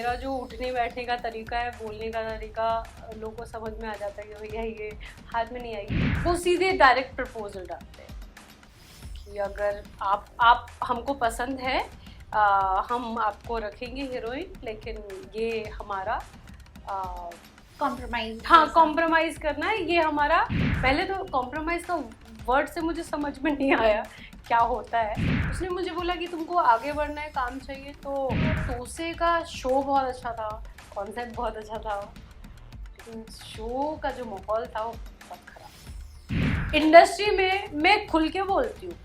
मेरा जो उठने बैठने का तरीका है, बोलने का तरीका, लोगों को समझ में आ जाता है कि भैया ये हाथ में नहीं आई। वो सीधे डायरेक्ट प्रपोजल डालते हैं कि अगर आप हमको पसंद है, हम आपको रखेंगे हीरोइन, लेकिन ये हमारा कॉम्प्रोमाइज। हाँ, कॉम्प्रोमाइज करना है ये हमारा। पहले तो कॉम्प्रोमाइज का वर्ड से मुझे समझ में नहीं आया क्या होता है। उसने मुझे बोला कि तुमको आगे बढ़ना है, काम चाहिए। तो तोसे का शो बहुत अच्छा था, कॉन्सेप्ट बहुत अच्छा था, लेकिन शो का जो माहौल था वो बहुत खराब। इंडस्ट्री में मैं खुल के बोलती हूँ,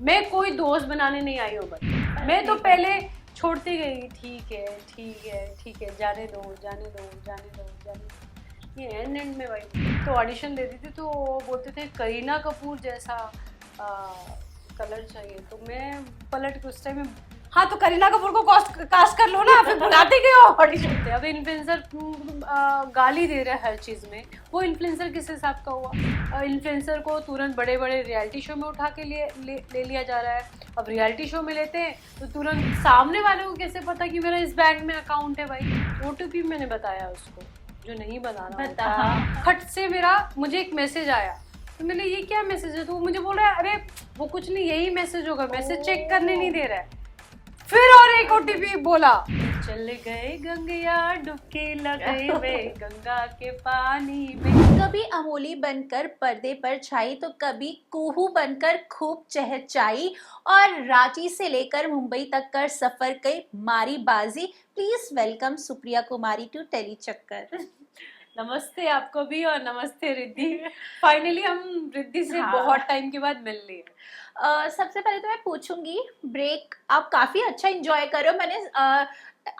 मैं कोई दोस्त बनाने नहीं आई हूँ बस। मैं तो पहले छोड़ती गई, ठीक है ठीक है ठीक है, जाने दो जाने दो जाने दो जाने दो। ये एंड में भाई तो ऑडिशन देती थी तो बोलते थे करीना कपूर जैसा कलर चाहिए, तो मैं पलट के उस टाइम में, हाँ तो करीना कपूर को कास्ट कर लो ना, फिर बुलाते क्यों ऑडिशन पे। अब इन्फ्लुएंसर गाली दे रहा है हर चीज़ में, वो इन्फ्लुएंसर किस हिसाब का हुआ? इन्फ्लुएंसर को तुरंत बड़े बड़े रियलिटी शो में उठा के ले लिया जा रहा है। अब रियलिटी शो में लेते हैं तो तुरंत सामने वाले को कैसे पता कि मेरा इस बैंक में अकाउंट है भाई? OTP मैंने बताया उसको, जो नहीं बताना होता। खट से मुझे एक मैसेज आया, तो मैंने ये क्या मैसेज है? तो वो मुझे बोल रहा है अरे वो कुछ नहीं, यही मैसेज होगा, मैसेज चेक करने नहीं दे रहा है। फिर और एक OTP बोला, चल गए गंगया डुबकी लगाए वे गंगा के पानी में। कभी अमोली बनकर पर्दे पर छाई तो कभी कुहू बनकर खूब चहचाई, और रांची से लेकर मुंबई तक कर सफर कई मारी बाजी। Please welcome Supriya Kumari to Tele Chakkar. नमस्ते आपको भी और नमस्ते रिद्धि। फाइनली हम रिद्धि से बहुत टाइम के बाद मिल लिए। सबसे पहले तो मैं पूछूंगी, ब्रेक आप काफी अच्छा एंजॉय कर रहे हो। मैंने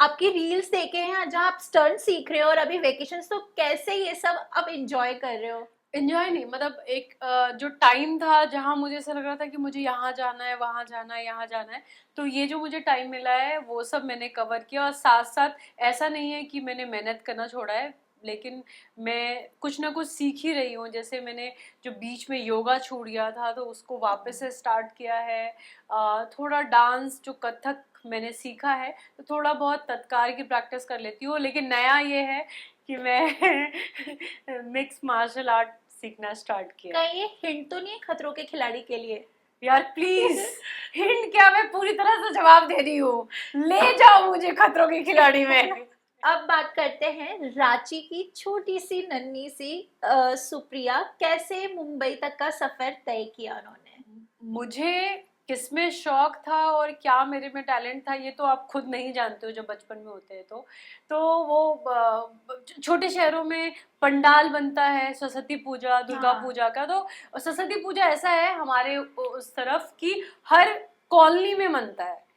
आपकी रील्स देखे हैं जहाँ आप स्टंट सीख रहे हो, और अभी वेकेशंस, तो कैसे ये सब आप एंजॉय कर रहे हो? एंजॉय नहीं, मतलब एक जो टाइम था जहाँ मुझे ऐसा लग रहा था कि मुझे यहाँ जाना है, वहाँ जाना है, यहाँ जाना है, तो ये जो मुझे टाइम मिला है वो सब मैंने कवर किया। और साथ साथ ऐसा नहीं है कि मैंने मेहनत करना छोड़ा है, लेकिन मैं कुछ ना कुछ सीख ही रही हूँ। जैसे मैंने जो बीच में योगा छूट गया था तो उसको वापस से स्टार्ट किया है। थोड़ा डांस जो कथक मैंने सीखा है, तो थोड़ा बहुत तत्कार की प्रैक्टिस कर लेती हूँ। लेकिन नया ये है कि मैं मिक्स मार्शल आर्ट सीखना स्टार्ट किया। कहीं ये हिंट तो नहीं है खतरों के खिलाड़ी के लिए? यार प्लीज, हिंट क्या, मैं पूरी तरह से जवाब दे रही हूँ, ले जाओ मुझे खतरों के खिलाड़ी में। अब बात करते हैं रांची की छोटी सी नन्ही सी सुप्रिया, कैसे मुंबई तक का सफर तय किया उन्होंने? मुझे किसमें शौक था और क्या मेरे में टैलेंट था ये तो आप खुद नहीं जानते हो जब बचपन में होते हैं। तो वो छोटे शहरों में पंडाल बनता है सरस्वती पूजा दुर्गा पूजा का। तो सरस्वती पूजा ऐसा है हमारे उस तरफ की हर कॉलोनी में बनता है।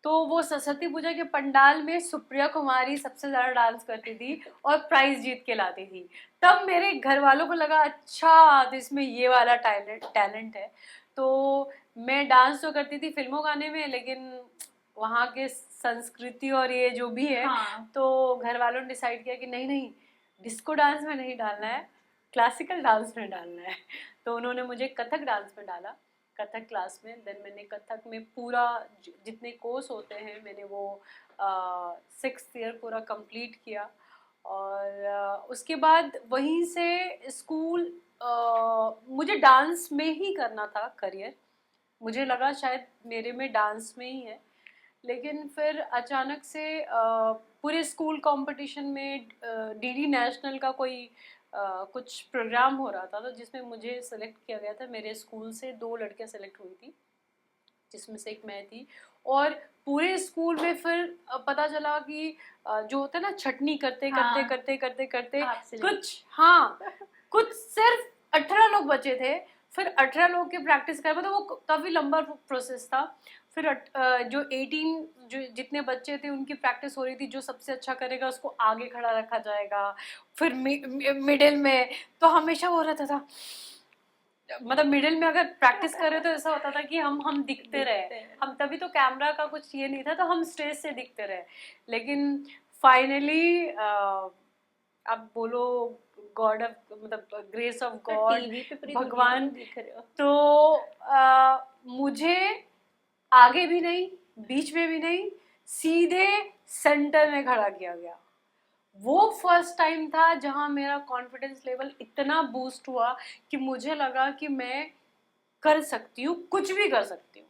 तो वो सरस्वती पूजा के पंडाल में सुप्रिया कुमारी सबसे ज़्यादा डांस करती थी और प्राइज जीत के लाती थी। तब मेरे घर वालों को लगा अच्छा तो इसमें ये वाला टैलेंट है। तो मैं डांस तो करती थी फिल्मों गाने में, लेकिन वहाँ के संस्कृति और ये जो भी है, तो घर वालों ने डिसाइड किया कि नहीं नहीं, डिस्को डांस में नहीं डालना है, क्लासिकल डांस में डालना है। तो उन्होंने मुझे कथक डांस में डाला, कथक क्लास में। देन मैंने कथक में पूरा जितने कोर्स होते हैं मैंने वो 6th ईयर पूरा कंप्लीट किया। और उसके बाद वहीं से स्कूल, मुझे डांस में ही करना था करियर। मुझे लगा शायद मेरे में डांस में ही है, लेकिन फिर अचानक से पूरे स्कूल कंपटीशन में DD नेशनल का कोई कुछ प्रोग्राम हो रहा था, तो जिसमें मुझे सेलेक्ट किया गया था। मेरे स्कूल से 2 लड़कियां सेलेक्ट हुई थी, जिसमें से एक मैं थी। और पूरे स्कूल में फिर पता चला कि जो होता है ना छटनी करते करते करते करते करते कुछ सिर्फ 18 लोग बचे थे। फिर 18 लोग के प्रैक्टिस कर, मतलब वो काफ़ी लंबा प्रोसेस था। फिर जो 18 जो जितने बच्चे थे उनकी प्रैक्टिस हो रही थी, जो सबसे अच्छा करेगा उसको आगे खड़ा रखा जाएगा। फिर मिडिल में तो हमेशा वो रहता था, मतलब मिडिल में अगर प्रैक्टिस कर रहे तो ऐसा होता था कि हम दिखते रहे। हम तभी तो कैमरा का कुछ ये नहीं था, तो हम स्टेज से दिखते रहे। लेकिन फाइनली अब बोलो गॉड ऑफ, मतलब ग्रेस ऑफ गॉड, भगवान, तो मुझे आगे भी नहीं बीच में भी नहीं, सीधे सेंटर में खड़ा किया गया। वो फर्स्ट टाइम था जहां मेरा कॉन्फिडेंस लेवल इतना बूस्ट हुआ कि मुझे लगा कि मैं कर सकती हूँ, कुछ भी कर सकती हूँ।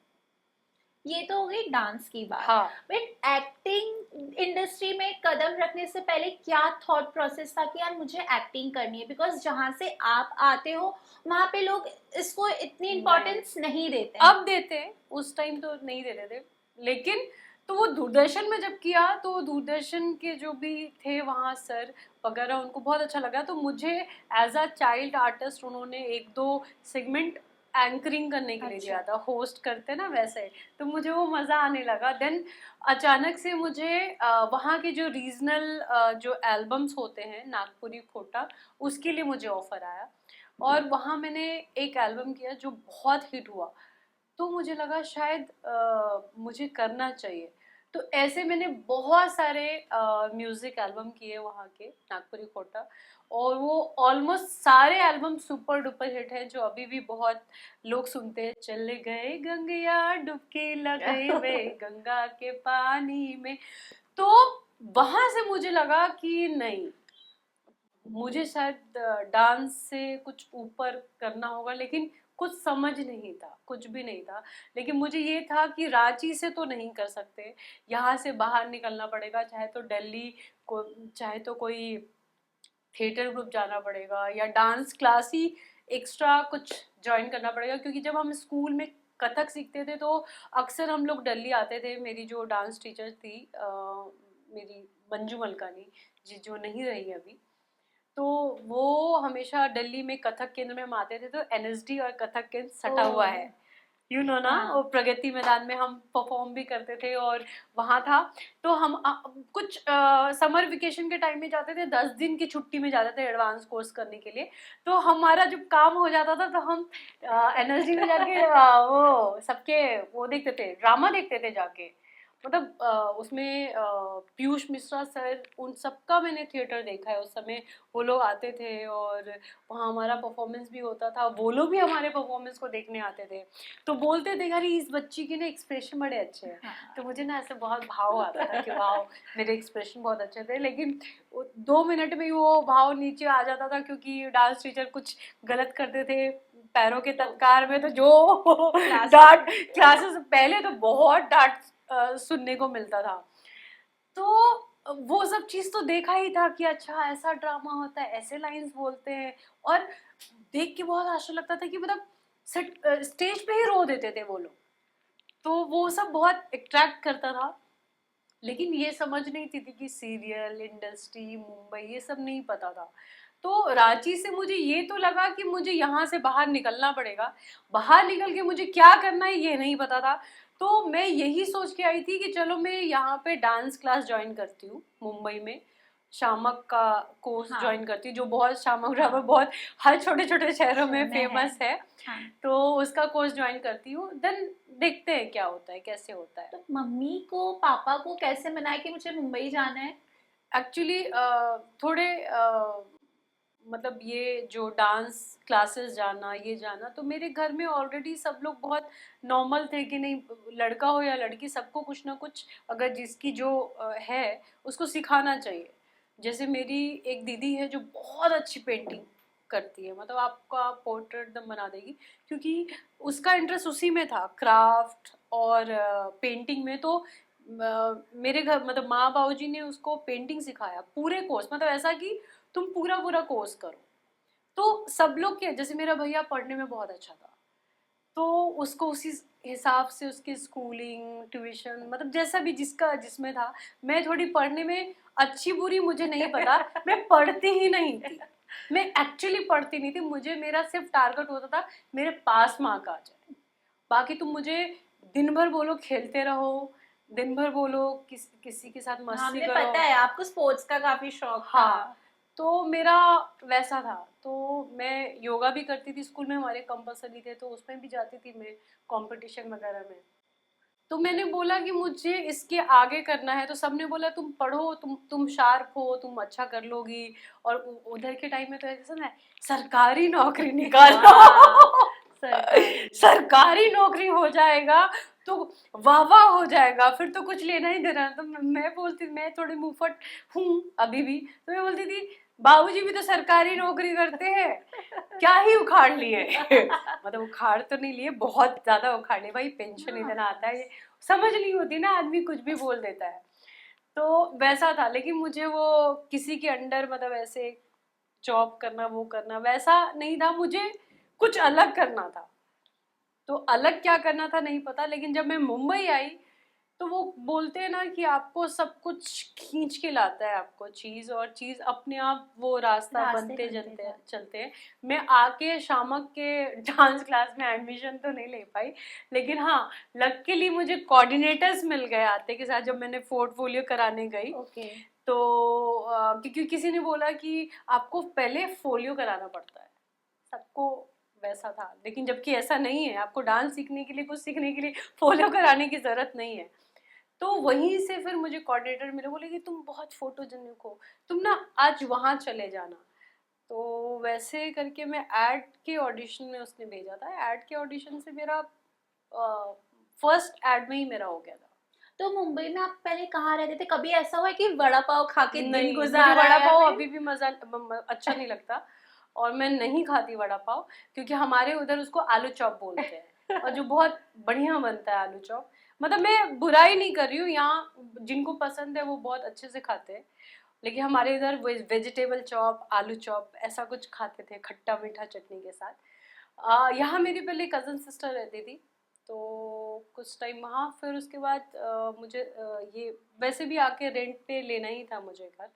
ये तो हो गई डांस की बात। हाँ। बट एक्टिंग इंडस्ट्री में कदम रखने से पहले क्या थॉट प्रोसेस था कि यार मुझे एक्टिंग करनी है? बिकॉज जहाँ से आप आते हो वहाँ पे लोग इसको इतनी इम्पोर्टेंस नहीं देते हैं। अब देते हैं, उस टाइम तो नहीं देते थे। लेकिन तो वो दूरदर्शन में जब किया तो दूरदर्शन के जो भी थे वहाँ सर वगैरह उनको बहुत अच्छा लगा, तो मुझे एज अ चाइल्ड आर्टिस्ट उन्होंने एक दो सेगमेंट एंकरिंग करने के लिए अच्छा। दिया था, होस्ट करते ना वैसे। तो मुझे वो मज़ा आने लगा। देन अचानक से मुझे वहाँ के जो रीजनल जो एल्बम्स होते हैं नागपुरी खोटा, उसके लिए मुझे ऑफर आया और वहाँ मैंने एक एल्बम किया जो बहुत हिट हुआ। तो मुझे लगा शायद मुझे करना चाहिए। तो ऐसे मैंने बहुत सारे म्यूजिक एल्बम किए वहाँ के नागपुरी खोटा, और वो ऑलमोस्ट सारे एल्बम सुपर डुपर हिट है जो अभी भी बहुत लोग सुनते हैं। चले गए गंगया डुबकी लगाए वे गंगा के पानी में। तो वहां से मुझे लगा कि नहीं, मुझे शायद डांस से कुछ ऊपर करना होगा। लेकिन कुछ समझ नहीं था, कुछ भी नहीं था। लेकिन मुझे ये था कि रांची से तो नहीं कर सकते, यहाँ से बाहर निकलना पड़ेगा, चाहे तो दिल्ली को, चाहे तो कोई थिएटर ग्रुप जाना पड़ेगा या डांस क्लास ही एक्स्ट्रा कुछ ज्वाइन करना पड़ेगा। क्योंकि जब हम स्कूल में कथक सीखते थे तो अक्सर हम लोग दिल्ली आते थे। मेरी जो डांस टीचर थी मेरी मंजू मलकानी जी, जो नहीं रही अभी, तो वो हमेशा दिल्ली में कथक केंद्र में हम आते थे। तो एनएसडी और कथक केंद्र सटा हुआ है, यू नो ना। हाँ। वो प्रगति मैदान में हम परफॉर्म भी करते थे और वहाँ था। तो हम कुछ समर वेकेशन के टाइम में जाते थे, 10 दिन की छुट्टी में जाते थे एडवांस कोर्स करने के लिए। तो हमारा जब काम हो जाता था तो हम एनएसडी में जाके वो सबके वो देखते थे, ड्रामा देखते थे जाके। मतलब उसमें पीयूष मिश्रा सर, उन सबका मैंने थिएटर देखा है। उस समय वो लोग आते थे और वहाँ हमारा परफॉर्मेंस भी होता था, वो लोग भी हमारे परफॉर्मेंस को देखने आते थे। तो बोलते थे अरे इस बच्ची के ना एक्सप्रेशन बड़े अच्छे हैं। हाँ। तो मुझे ना ऐसे बहुत भाव आता था कि वाह मेरे एक्सप्रेशन बहुत अच्छे थे। लेकिन 2 मिनट में ही वो भाव नीचे आ जाता था, क्योंकि डांस टीचर कुछ गलत करते थे पैरों के तत्कार में। तो जो डांट क्लासेस पहले तो बहुत डांट सुनने को मिलता था। तो वो सब चीज तो देखा ही था कि अच्छा ऐसा ड्रामा होता है, ऐसे लाइंस बोलते हैं। और देख के बहुत आश्चर्य लगता था कि मतलब स्टेज पे ही रो देते थे वो लोग। तो वो सब बहुत अट्रैक्ट करता था। लेकिन ये समझ नहीं थी कि सीरियल इंडस्ट्री मुंबई ये सब नहीं पता था। तो रांची से मुझे ये तो लगा कि मुझे यहाँ से बाहर निकलना पड़ेगा। बाहर निकल के मुझे क्या करना है ये नहीं पता था। तो मैं यही सोच के आई थी कि चलो मैं यहाँ पे डांस क्लास ज्वाइन करती हूँ मुंबई में, शामक का कोर्स हाँ। ज्वाइन करती हूँ, जो बहुत शामक ड्रामा बहुत हर छोटे छोटे शहरों में में है। फेमस है। हाँ। तो उसका कोर्स ज्वाइन करती हूँ। देन देखते हैं क्या होता है, कैसे होता है। तो मम्मी को पापा को कैसे मनाया कि मुझे मुंबई जाना है? एक्चुअली थोड़े मतलब ये जो डांस क्लासेस जाना ये जाना, तो मेरे घर में ऑलरेडी सब लोग बहुत नॉर्मल थे कि नहीं, लड़का हो या लड़की सबको कुछ ना कुछ अगर जिसकी जो है उसको सिखाना चाहिए। जैसे मेरी एक दीदी है जो बहुत अच्छी पेंटिंग करती है, मतलब आपका पोर्ट्रेट एकदम बना देगी, क्योंकि उसका इंटरेस्ट उसी में था, क्राफ्ट और पेंटिंग में। तो मेरे घर मतलब माँ बाबू जी ने उसको पेंटिंग सिखाया पूरे कोर्स, मतलब ऐसा कि तुम पूरा पूरा कोर्स करो। तो सब लोग के जैसे मेरा भैया पढ़ने में बहुत अच्छा था, तो उसको उसी हिसाब से उसकी स्कूलिंग ट्यूशन मतलब जैसा भी जिसका जिसमें था। मैं थोड़ी पढ़ने में अच्छी बुरी मुझे नहीं पता, मैं पढ़ती ही नहीं थी। मैं एक्चुअली पढ़ती नहीं थी, मुझे मेरा सिर्फ टारगेट होता था मेरे पास मार्क आ जाए। बाकी तुम मुझे दिन भर बोलो खेलते रहो, दिन भर बोलो किसी के साथ मस्ती हमने करो। पता है आपको स्पोर्ट्स का काफी शौक था। हाँ, तो मेरा वैसा था। तो मैं योगा भी करती थी, स्कूल में हमारे कंपलसरी थे तो उसमें भी जाती थी मैं, कंपटीशन वगैरह में। तो मैंने बोला कि मुझे इसके आगे करना है, तो सबने बोला तुम पढ़ो, तुम शार्प हो, तुम अच्छा कर लोगी। और उधर के टाइम में तो ऐसा ना, सरकारी नौकरी निकालो हाँ, सरकारी। सरकारी नौकरी हो जाएगा तो वाह वाह हो जाएगा, फिर तो कुछ लेना ही देना। तो मैं बोलती, मैं थोड़ी मुंहफट हूँ अभी भी, तो मैं बोलती थी बाबूजी भी तो सरकारी नौकरी करते हैं, क्या ही उखाड़ लिए। मतलब उखाड़ तो नहीं लिए, बहुत ज्यादा उखाड़ लिए भाई, पेंशन इतना आता है, ये समझ नहीं होती ना, आदमी कुछ भी बोल देता है। तो वैसा था, लेकिन मुझे वो किसी के अंडर मतलब ऐसे जॉब करना, वो करना वैसा नहीं था, मुझे कुछ अलग करना था। तो अलग क्या करना था नहीं पता, लेकिन जब मैं मुंबई आई तो वो बोलते हैं ना कि आपको सब कुछ खींच के लाता है आपको चीज, और चीज अपने आप वो रास्ता रास्ते बनते बनते चलते जाते। चलते हैं। मैं आके शामक के डांस क्लास में एडमिशन तो नहीं ले पाई, लेकिन हाँ लकीली मुझे कोऑर्डिनेटर्स मिल गए आते के साथ, जब मैंने पोर्टफोलियो कराने गई। ओके। तो क्योंकि किसी ने बोला कि आपको पहले फोलियो कराना पड़ता है, सबको वैसा था, लेकिन जबकि ऐसा नहीं है, आपको डांस सीखने के लिए, कुछ सीखने के लिए फोलियो कराने की जरूरत नहीं है। तो वहीं से फिर मुझे कोऑर्डिनेटर मिले, बोले कि तुम बहुत फोटोजेनिक हो, तुम ना आज वहां चले जाना। तो वैसे करके मैं एड के ऑडिशन में उसने भेजा था, एड के ऑडिशन से मेरा फर्स्ट एड में ही मेरा हो गया था। तो मुंबई में आप पहले कहाँ रहते थे? कभी ऐसा हुआ है कि वड़ा पाव खा के दिन नहीं, मुझे गुजारा वड़ा है या पाव फिर? अभी भी अच्छा नहीं लगता, और मैं नहीं खाती वड़ा पाव, क्योंकि हमारे उधर उसको आलू चॉप बोलते हैं, और जो बहुत बढ़िया बनता है आलू चॉप। मतलब मैं बुराई नहीं कर रही हूँ, यहाँ जिनको पसंद है वो बहुत अच्छे से खाते हैं, लेकिन हमारे इधर वेजिटेबल चॉप, आलू चॉप ऐसा कुछ खाते थे खट्टा मीठा चटनी के साथ। यहाँ मेरी पहले कज़न सिस्टर रहती थी, तो कुछ टाइम वहाँ, फिर उसके बाद मुझे ये वैसे भी आके रेंट पे लेना ही था मुझे घर।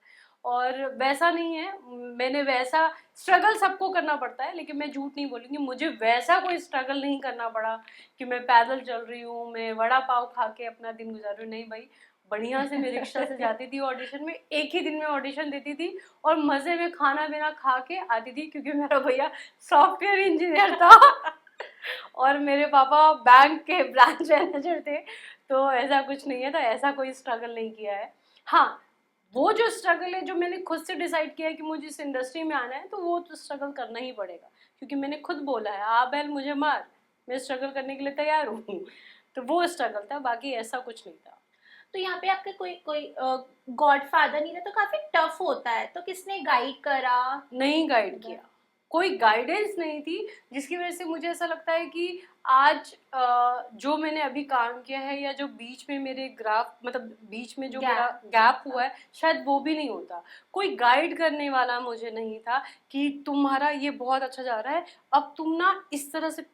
और वैसा नहीं है, मैंने वैसा स्ट्रगल सबको करना पड़ता है, लेकिन मैं झूठ नहीं बोलूँगी, मुझे वैसा कोई स्ट्रगल नहीं करना पड़ा कि मैं पैदल चल रही हूँ, मैं वड़ा पाव खा के अपना दिन गुजार रही हूँ। नहीं भाई, बढ़िया से मैं रिक्शा से जाती थी ऑडिशन में, एक ही दिन में ऑडिशन देती थी, और मज़े में खाना पीना खा के आती थी, क्योंकि मेरा भैया सॉफ्टवेयर इंजीनियर था और मेरे पापा बैंक के ब्रांच मैनेजर थे। तो ऐसा कुछ नहीं है, तो ऐसा कोई स्ट्रगल नहीं किया है। हाँ, वो जो स्ट्रगल है जो मैंने खुद से डिसाइड किया है कि मुझे इस इंडस्ट्री में आना है, तो वो तो स्ट्रगल करना ही पड़ेगा, क्योंकि मैंने खुद बोला है आ बैल मुझे मार, मैं स्ट्रगल करने के लिए तैयार हूँ। तो वो स्ट्रगल था, बाकी ऐसा कुछ नहीं था। तो यहाँ पे आपके कोई कोई गॉडफादर नहीं था, तो काफी टफ होता है, तो किसने गाइड करा? नहीं गाइड किया, कोई गाइडेंस नहीं थी, जिसकी वजह से मुझे ऐसा लगता है कि आज जो मैंने अभी काम किया है, या जो बीच में मेरे ग्राफ मतलब बीच में जो मेरा गैप हुआ है, शायद वो भी नहीं होता। कोई गाइड करने वाला मुझे नहीं था कि तुम्हारा ये बहुत अच्छा जा रहा है, अब तुम ना इस तरह से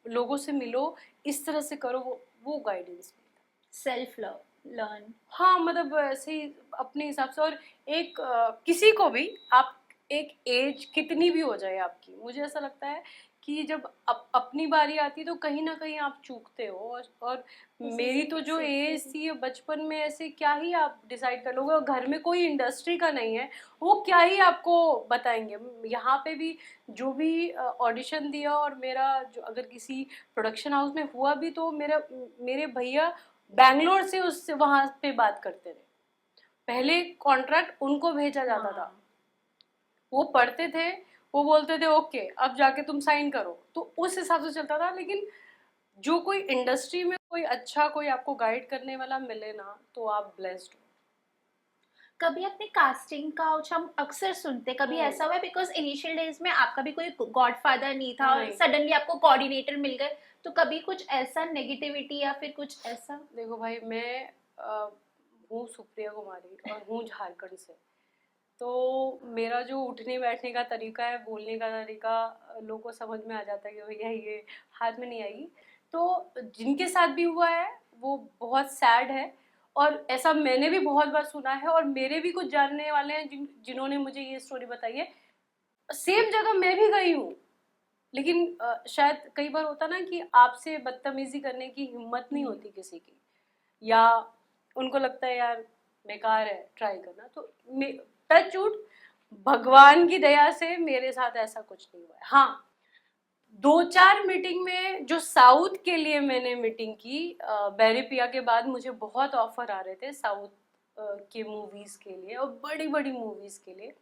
लोगों से मिलो, इस तरह से करो, वो गाइडेंस नहीं था। Self love learn. हाँ, मतलब ऐसे ही अपने हिसाब से। और एक किसी को भी आप, एक एज कितनी भी हो जाए आपकी, मुझे ऐसा लगता है कि जब अपनी बारी आती है तो कहीं ना कहीं आप चूकते हो। और मेरी तो जो एज थी बचपन में, ऐसे क्या ही आप डिसाइड कर लोगे, और घर में कोई इंडस्ट्री का नहीं है, वो क्या ही आपको बताएंगे। यहाँ पे भी जो भी ऑडिशन दिया, और मेरा जो अगर किसी प्रोडक्शन हाउस में हुआ भी, तो मेरे भैया बैंगलोर से उससे वहां पे बात करते थे, पहले कॉन्ट्रैक्ट उनको भेजा जाता था, वो पढ़ते थे, वो बोलते थे ओके अब जाके तुम साइन करो, तो उस हिसाब से चलता था। लेकिन जो कोई इंडस्ट्री में कोई अच्छा, कोई आपको गाइड करने वाला मिले ना, तो आप ब्लेस्ड हो। कभी आपने कास्टिंग का कुछ, हम अक्सर सुनते, कभी ऐसा हुआ है बिकॉज इनिशियल डेज में आपका भी कोई गॉडफादर नहीं था और नहीं, सडनली आपको कोऑर्डिनेटर मिल गए, तो कभी कुछ ऐसा नेगेटिविटी या फिर कुछ ऐसा? देखो भाई, मैं हूँ सुप्रिया कुमारी और हूँ झारखंड से, तो मेरा जो उठने बैठने का तरीका है, बोलने का तरीका, लोगों को समझ में आ जाता है कि भैया ये हाथ में नहीं आएगी। तो जिनके साथ भी हुआ है वो बहुत सैड है, और ऐसा मैंने भी बहुत बार सुना है, और मेरे भी कुछ जानने वाले हैं जिन्होंने मुझे ये स्टोरी बताई है। सेम जगह मैं भी गई हूँ, लेकिन शायद कई बार होता ना कि आपसे बदतमीजी करने की हिम्मत नहीं होती किसी की, या उनको लगता है यार बेकार है ट्राई करना। तो टच वुड, भगवान की दया से मेरे साथ ऐसा कुछ नहीं हुआ है। हाँ, 2-4 मीटिंग में जो साउथ के लिए मैंने मीटिंग की, बैरिपिया के बाद मुझे बहुत ऑफर आ रहे थे साउथ के मूवीज के लिए, और बड़ी बड़ी मूवीज के लिए।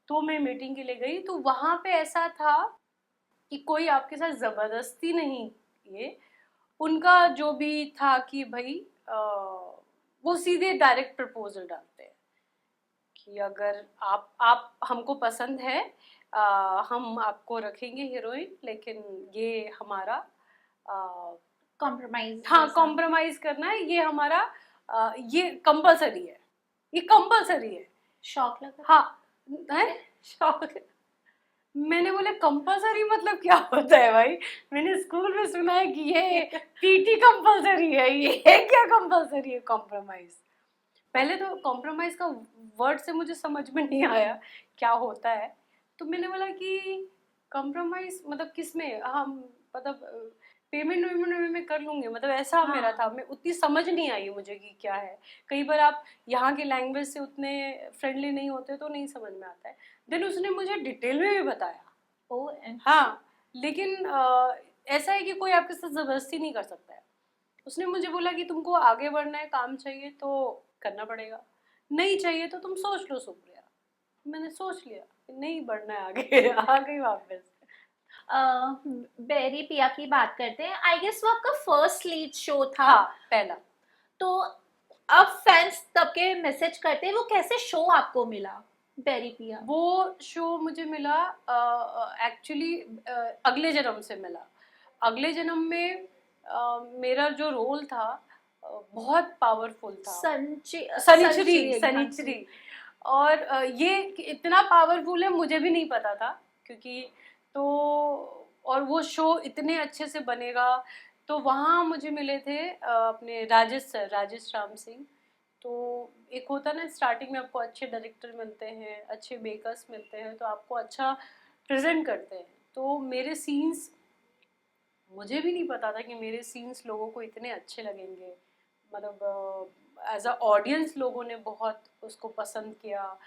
तो मैं मीटिंग के लिए गई, तो वहां पे ऐसा था कि कोई आपके साथ जबरदस्ती नहीं, ये उनका जो भी था कि भाई वो सीधे डायरेक्ट प्रपोजल डालते हैं कि अगर आप हमको पसंद है, हम आपको रखेंगे हीरोइन, लेकिन ये हमारा कॉम्प्रोमाइज हाँ जैसा। कॉम्प्रोमाइज करना है, ये हमारा ये कंपलसरी है, ये कंपलसरी है। शौक लगा। हाँ है शौक। मैंने बोले कंपलसरी मतलब क्या होता है भाई, मैंने स्कूल में सुना है कि ये पीटी कंपलसरी है, ये क्या कंपलसरी है कॉम्प्रोमाइज। पहले तो कॉम्प्रोमाइज का वर्ड से मुझे समझ में नहीं आया क्या होता है, तो मैंने बोला कि कॉम्प्रोमाइज मतलब किस में, हम मतलब पेमेंट वेमेंट में कर लूंगे, मतलब ऐसा हाँ। मेरा था। मैं उतनी समझ नहीं आई मुझे कि क्या है, कई बार आप यहाँ के लैंग्वेज से उतने फ्रेंडली नहीं होते तो नहीं समझ में आता है। देन उसने मुझे डिटेल में भी बताया। हाँ लेकिन ऐसा है कि कोई आपके साथ जबरदस्ती नहीं कर सकता है। उसने मुझे बोला कि तुमको आगे बढ़ना है, काम चाहिए तो करना पड़ेगा, नहीं चाहिए तो तुम सोच लो सुप्रिया। मैंने सोच लिया कि नहीं बढ़ना है आगे आ गई वापस। बेरी पिया की बात करते हैं। आई गेस वो आपका फर्स्ट लीड शो था। हाँ पहला। तो अब फैंस तब के मैसेज करते हैं, वो कैसे शो आपको मिला बेरी पिया? वो शो मुझे मिला एक्चुअली अगले जन्म से मिला। अगले जन्म में मेरा जो रोल था बहुत पावरफुल था। सनिचरी। और ये इतना पावरफुल है मुझे भी नहीं पता था, क्योंकि तो और वो शो इतने अच्छे से बनेगा। तो वहाँ मुझे मिले थे अपने राजेश राम सिंह। तो एक होता ना स्टार्टिंग में आपको अच्छे डायरेक्टर मिलते हैं, अच्छे मेकर्स मिलते हैं, तो आपको अच्छा प्रेजेंट करते हैं। तो मेरे सीन्स, मुझे भी नहीं पता था कि मेरे सीन्स लोगों को इतने अच्छे लगेंगे। मतलब एज अ ऑडियंस लोगों ने बहुत उसको पसंद किया,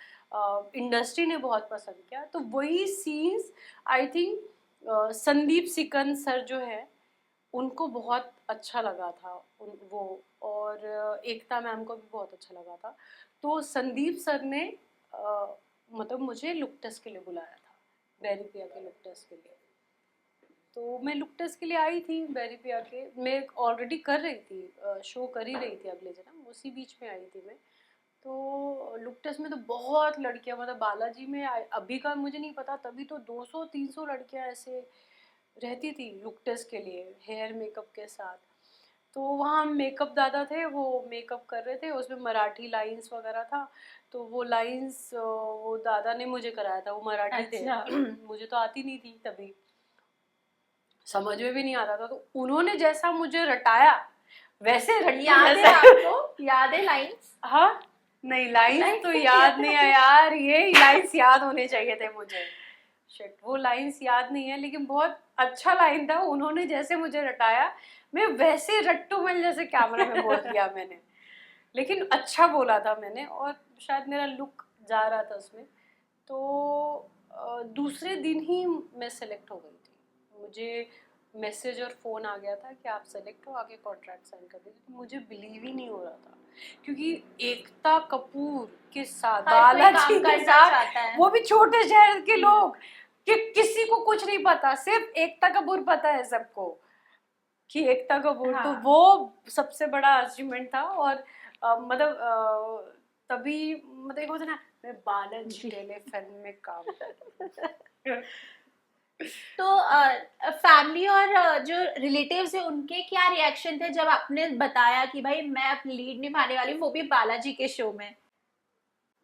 इंडस्ट्री ने बहुत पसंद किया। तो वही scenes I think Sandeep Sikand sir जो है उनको बहुत अच्छा लगा था वो, और एकता मैम को भी बहुत अच्छा लगा था। तो संदीप सर ने मतलब मुझे लुक टेस्ट के लिए बुलाया था, बेरी पिया के लुक टेस्ट के लिए। तो मैं लुक टेस्ट के लिए आई थी बेरी पिया के, मैं ऑलरेडी कर रही थी, शो कर ही रही थी अगले जन्म, उसी बीच में आई थी मैं। तो लुक टेस्ट में तो बहुत लड़कियां, मतलब बालाजी में अभी का मुझे नहीं पता, तभी तो 200-300 लड़कियां ऐसे रहती थी लुक टेस्ट के लिए हेयर मेकअप के साथ। तो वहाँ मेकअप दादा थे, वो मेकअप कर रहे थे, उसमें मराठी लाइंस वगैरह था। तो वो लाइंस वो दादा ने मुझे कराया था, वो मराठी अच्छा। थे मुझे तो आती नहीं थी, तभी समझ में भी नहीं आता था। तो उन्होंने जैसा मुझे रटाया वैसे रटी। याद है आपको? याद है लाइंस? हाँ नहीं लाइंस तो नहीं याद नहीं है यार, ये लाइंस याद होने चाहिए थे मुझे। शिट वो लाइंस याद नहीं है, लेकिन बहुत अच्छा लाइन था। उन्होंने जैसे मुझे रटाया मैं वैसे रट्टू मल जैसे कैमरा में बोल दिया मैंने, लेकिन अच्छा बोला था मैंने, और शायद मेरा लुक जा रहा था उसमें। तो दूसरे दिन ही मैं सेलेक्ट हो गई थी। मुझे मैसेज और फ़ोन आ गया था कि आप सेलेक्ट हो, आगे कॉन्ट्रैक्ट साइन कर दीजिए। तो मुझे बिलीव ही नहीं हो रहा था, क्योंकि एकता कपूर के साथ, बालाजी के साथ, वो भी छोटे शहर के लोग, कि किसी को कुछ नहीं पता, सिर्फ एकता कपूर पता है सबको कि एकता कपूर। हाँ। तो वो सबसे बड़ा अचीवमेंट था। और मतलब तभी मतलब एक होता ना, मैं बालाजी टेलीफिल्म में काम कर तो फैमिली और जो रिलेटिव्स है उनके क्या रिएक्शन थे जब आपने बताया कि भाई मैं अपनी लीड निभाने वाली हूँ, वो भी बालाजी के शो में?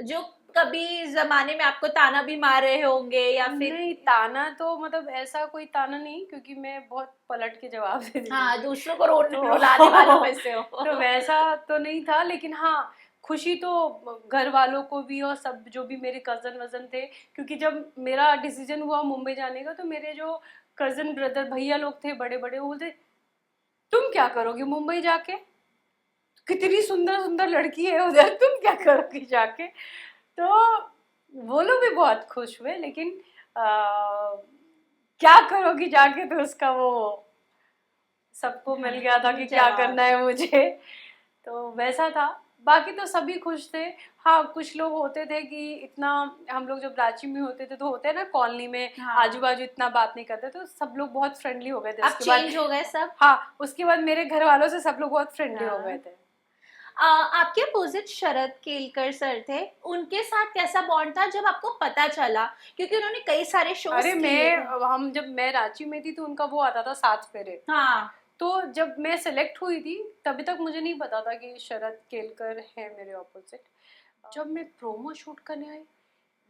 जो कभी जमाने में आपको ताना भी मार रहे होंगे या फिर? नहीं ताना तो मतलब ऐसा कोई ताना नहीं, क्योंकि मैं बहुत पलट के जवाब दे देती हाँ, थी। दूसरों को तो रुलाने वालों में से हो। तो वैसा तो नहीं था, लेकिन हाँ खुशी तो घर वालों को भी, और सब जो भी मेरे कजन वजन थे, क्योंकि जब मेरा डिसीजन हुआ मुंबई जाने का, तो मेरे जो कजन ब्रदर भैया लोग थे बड़े बड़े, वो बोलते तुम क्या करोगे मुंबई जाके, कितनी सुंदर सुंदर लड़की है उधर, तुम क्या करोगी जाके। तो वो लोग भी बहुत खुश हुए, लेकिन क्या करोगी जाके, तो उसका वो सबको मिल गया था कि क्या जवाब। करना है मुझे। तो वैसा था, बाकी तो सभी खुश थे। हाँ, कुछ लोग होते थे कि इतना, हम लोग जब रांची में होते थे तो होते हैं ना कॉलोनी में, हाँ। आजू बाजू इतना बात नहीं करते, तो सब लोग बहुत फ्रेंडली हो गए थे अब उसके बाद। चेंज हो गए सब। हाँ, उसके बाद मेरे घर वालों से सब लोग बहुत फ्रेंडली हो हाँ। गए थे। आपके अपोजिट शरद केलकर सर थे, उनके साथ कैसा बॉन्ड था जब आपको पता चला, क्योंकि उन्होंने कई सारे शोज अरे किए थे। जब मैं रांची में थी तो उनका वो आता था 7 फेरे। हाँ। तो जब मैं सिलेक्ट हुई थी तभी तक मुझे नहीं पता था कि शरद केलकर है मेरे ऑपोजिट। जब मैं प्रोमो शूट करने आई,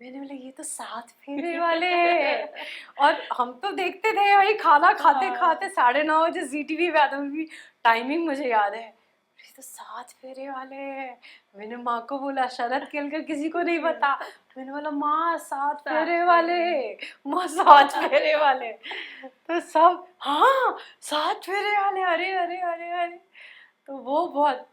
मैंने बोला ये तो 7 फेरे वाले हैं। और हम तो देखते थे भाई, खाना खाते हाँ। खाते 9:30 बजे ZTV पे आता, उनकी टाइमिंग मुझे याद है। ये तो 7 फेरे वाले हैं। मैंने माँ को बोला शरद केलकर किसी को नहीं पता। मैंने बोला माँ 7 फेरे वाले, माँ 7 फेरे वाले। तो सब हाँ 7 फेरे वाले, अरे अरे अरे अरे। तो वो बहुत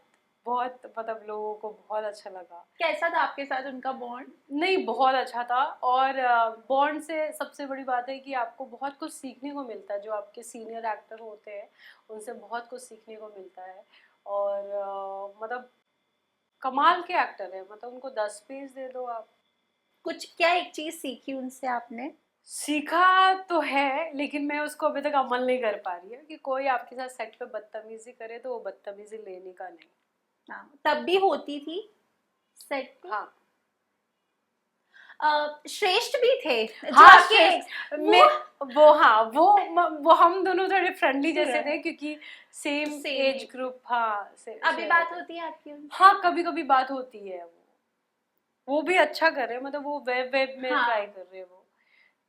बहुत मतलब लोगों को बहुत अच्छा लगा। कैसा था आपके साथ उनका बॉन्ड? नहीं, बहुत अच्छा था। और बॉन्ड से सबसे बड़ी बात है कि आपको बहुत कुछ सीखने को मिलता है, जो आपके सीनियर एक्टर होते हैं उनसे बहुत कुछ सीखने को मिलता है। और मतलब कमाल के एक्टर है, मतलब उनको 10 पेज दे दो आप। कुछ क्या एक चीज सीखी उनसे आपने? सीखा तो है लेकिन मैं उसको अभी तक अमल नहीं कर पा रही है कि कोई आपके साथ सेट पे बदतमीजी करे तो वो बदतमीजी लेने का नहीं। हाँ, तब भी होती थी सेट पे। हाँ श्रेष्ठ भी थे जो हाँ आपके श्रेष्ठ वो में, वो हम दोनों थोड़े फ्रेंडली जैसे थे क्योंकि same Same age age group. हाँ अभी बात होती है आपकी उनसे? हाँ कभी कभी बात होती है। वो भी अच्छा कर रहे हैं, मतलब वो वेब वेब में हाँ। ट्राई कर रहे हैं वो।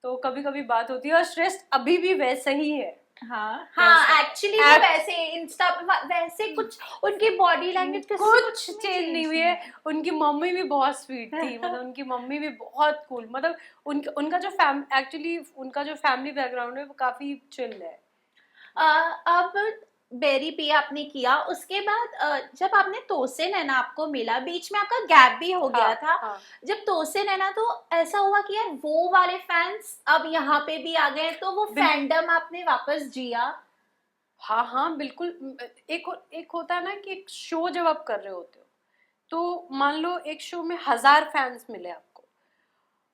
तो कभी कभी बात होती है। और श्रेष्ठ अभी भी वैसे ही है। हाँ वैसे हाँ, एक्चुअली वो act- वैसे इंस्टा वैसे कुछ उनकी बॉडी लैंग्वेज कुछ चेंज नहीं हुई है। उनकी मम्मी भी बहुत स्वीट थी, मतलब उनकी मम्मी भी बहुत कूल, मतलब उनका जो एक्चुअली उनका जो फैमिली बैकग्राउंड है वो काफी चिल है। अब बेरी पी आपने किया, उसके बाद जब आपने तोसे नैना आपको मिला, बीच में आपका गैप भी हो गया था। हाँ जब तोसे नैना तो ऐसा हुआ कि यार वो वाले फैंस अब यहाँ पे भी आ गए, तो वो फैंडम आपने वापस जिया। हाँ हाँ बिल्कुल। एक होता है ना कि एक शो जब आप कर रहे होते हो तो मान लो एक शो में 1000 फैंस मिले आपको,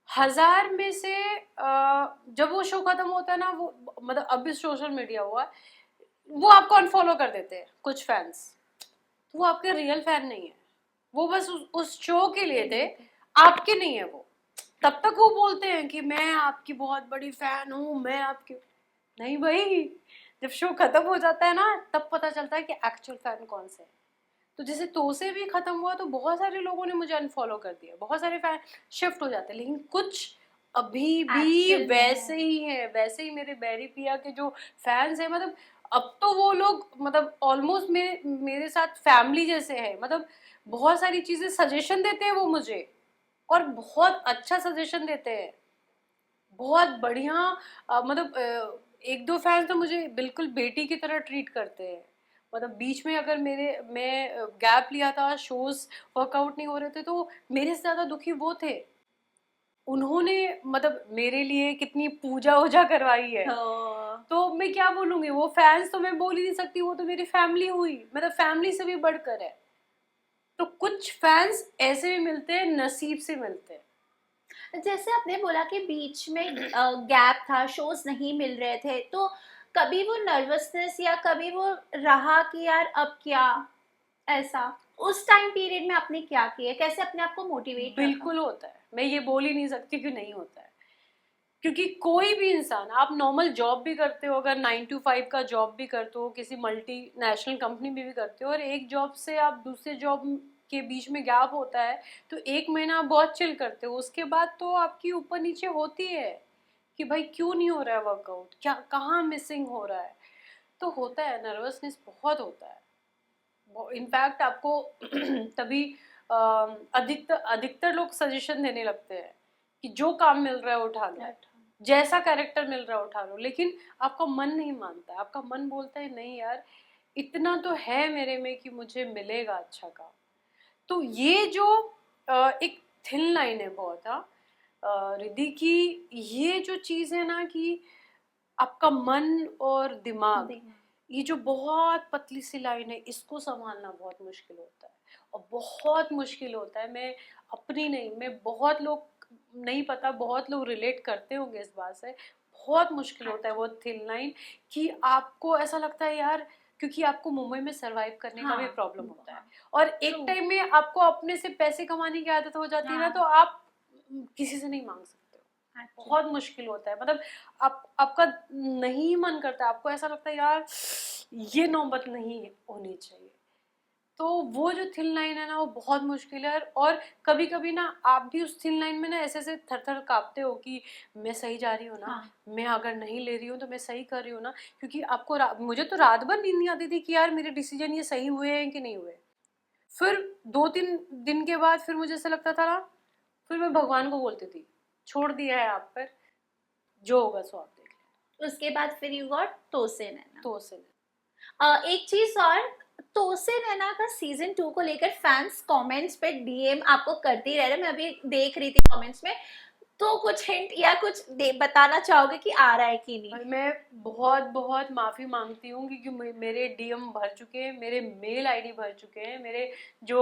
1000 में से जब वो शो खत्म होता है ना, वो मतलब अभी सोशल मीडिया हुआ, वो आपको अनफॉलो कर देते हैं कुछ फैंस। तो वो आपके रियल फैन नहीं है, वो बस उस शो के लिए थे, आपके नहीं है वो। तब तक वो बोलते हैं कि मैं आपकी बहुत बड़ी फैन हूँ, मैं आपकी। नहीं भाई, जब शो खत्म हो जाता है ना तब पता चलता है कि एक्चुअल फैन कौन से हैं। तो जैसे तो से भी खत्म हुआ तो बहुत सारे लोगों ने मुझे अनफॉलो कर दिया, बहुत सारे फैन शिफ्ट हो जाते हैं, लेकिन कुछ अभी भी Actual में वैसे है। ही हैं, वैसे ही मेरे बैरी पिया के जो फैंस हैं, मतलब अब तो वो लोग मतलब ऑलमोस्ट मेरे साथ फैमिली जैसे हैं। मतलब बहुत सारी चीजें सजेशन देते हैं वो मुझे, और बहुत अच्छा सजेशन देते हैं, बहुत बढ़िया। मतलब एक दो फैंस तो मुझे बिल्कुल बेटी की तरह ट्रीट करते हैं। मतलब बीच में अगर मैं गैप लिया था, शोज वर्कआउट नहीं हो रहे थे, तो मेरे से ज्यादा दुखी वो थे। उन्होंने मतलब मेरे लिए कितनी पूजा वूजा करवाई है। हाँ। तो मैं क्या बोलूंगी, वो फैंस तो मैं बोल ही नहीं सकती, वो तो मेरी फैमिली हुई, मतलब फैमिली से भी बढ़कर है। तो कुछ फैंस ऐसे भी मिलते हैं, नसीब से मिलते हैं। जैसे आपने बोला कि बीच में गैप था, शोज नहीं मिल रहे थे, तो कभी वो नर्वसनेस या कभी वो रहा कि यार अब क्या, ऐसा उस टाइम पीरियड में आपने क्या किया, कैसे अपने आप को मोटिवेट रखा? बिल्कुल होता है, मैं ये बोल ही नहीं सकती कि नहीं होता है। क्योंकि कोई भी इंसान, आप नॉर्मल जॉब भी करते हो, अगर 9 to 5 का जॉब भी करते हो, किसी मल्टी नेशनल कंपनी में भी करते हो, और एक जॉब से आप दूसरे जॉब के बीच में गैप होता है, तो 1 महीना आप बहुत चिल करते हो, उसके बाद तो आपकी ऊपर नीचे होती है कि भाई क्यों नहीं हो रहा है वर्कआउट, क्या कहाँ मिसिंग हो रहा है। तो होता है, नर्वसनेस बहुत होता है। इनफैक्ट आपको तभी अधिकतर अधिकतर लोग सजेशन देने लगते हैं कि जो काम मिल रहा है उठा लो, जैसा कैरेक्टर मिल रहा है उठा लो, लेकिन आपका मन नहीं मानता है। आपका मन बोलता है नहीं यार, इतना तो है मेरे में कि मुझे मिलेगा अच्छा काम। तो ये जो एक थिन लाइन है बहुत, हाँ रिद्धि की, ये जो चीज़ है ना कि आपका मन और दिमाग, ये जो बहुत पतली सी लाइन है, इसको संभालना बहुत मुश्किल होता है, और बहुत मुश्किल होता है। मैं अपनी नहीं, मैं बहुत लोग नहीं पता, बहुत लोग रिलेट करते होंगे इस बात से। बहुत मुश्किल होता है वो थिन लाइन, कि आपको ऐसा लगता है यार, क्योंकि आपको मुंबई में सरवाइव करने का भी हाँ, प्रॉब्लम होता है, हाँ, और एक true, टाइम में आपको अपने से पैसे कमाने की आदत हो जाती है ना, हाँ, तो आप किसी से नहीं मांग सकते हो। actually, बहुत मुश्किल होता है, मतलब आपका नहीं मन करता, आपको ऐसा लगता है यार ये नौबत नहीं होनी चाहिए। तो वो जो थिन लाइन है ना, वो बहुत मुश्किल है। और कभी कभी ना आप भी उस थिन लाइन में ना ऐसे ऐसे थर थर कांपते हो कि मैं सही जा रही हूँ ना, हाँ, मैं अगर नहीं ले रही हूँ तो मैं सही कर रही हूँ ना, क्योंकि आपको मुझे तो रात भर नींद नहीं आती थी कि यार मेरे डिसीजन ये सही हुए हैं कि नहीं हुए। फिर 2-3 दिन के बाद फिर मुझे ऐसा लगता था ना, फिर मैं भगवान को बोलती थी छोड़ दिया है आप पर, जो होगा सो आप देख लेना। उसके बाद फिर यू गॉट तोसे नैना। तो उसे एक चीज और, तोसे नैना का सीजन 2 को लेकर फैंस कमेंट्स पे डीएम आपको करते ही रह रहे हैं, मैं अभी देख रही थी कमेंट्स में, तो कुछ हिंट या कुछ बताना चाहोगे कि आ रहा है कि नहीं? भाई मैं बहुत बहुत माफ़ी मांगती हूँ, क्योंकि मेरे डीएम भर चुके हैं, मेरे मेल आईडी भर चुके हैं, मेरे जो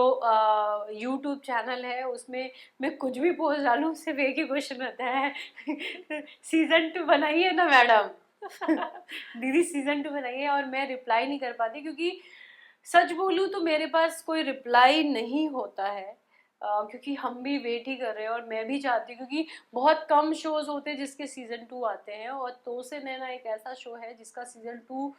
यूट्यूब चैनल है उसमें मैं कुछ भी पोस्ट डालूँ सिर्फ एक ही क्वेश्चन रहता है सीजन 2 बनाइए ना मैडम दीदी सीजन 2 बनाइए, और मैं रिप्लाई नहीं कर पाती, क्योंकि सच बोलूँ तो मेरे पास कोई रिप्लाई नहीं होता है। क्योंकि हम भी वेट ही कर रहे हैं, और मैं भी चाहती हूँ, क्योंकि बहुत कम शोज होते हैं जिसके सीजन 2 आते हैं, और तो से नैना एक ऐसा शो है जिसका सीजन 2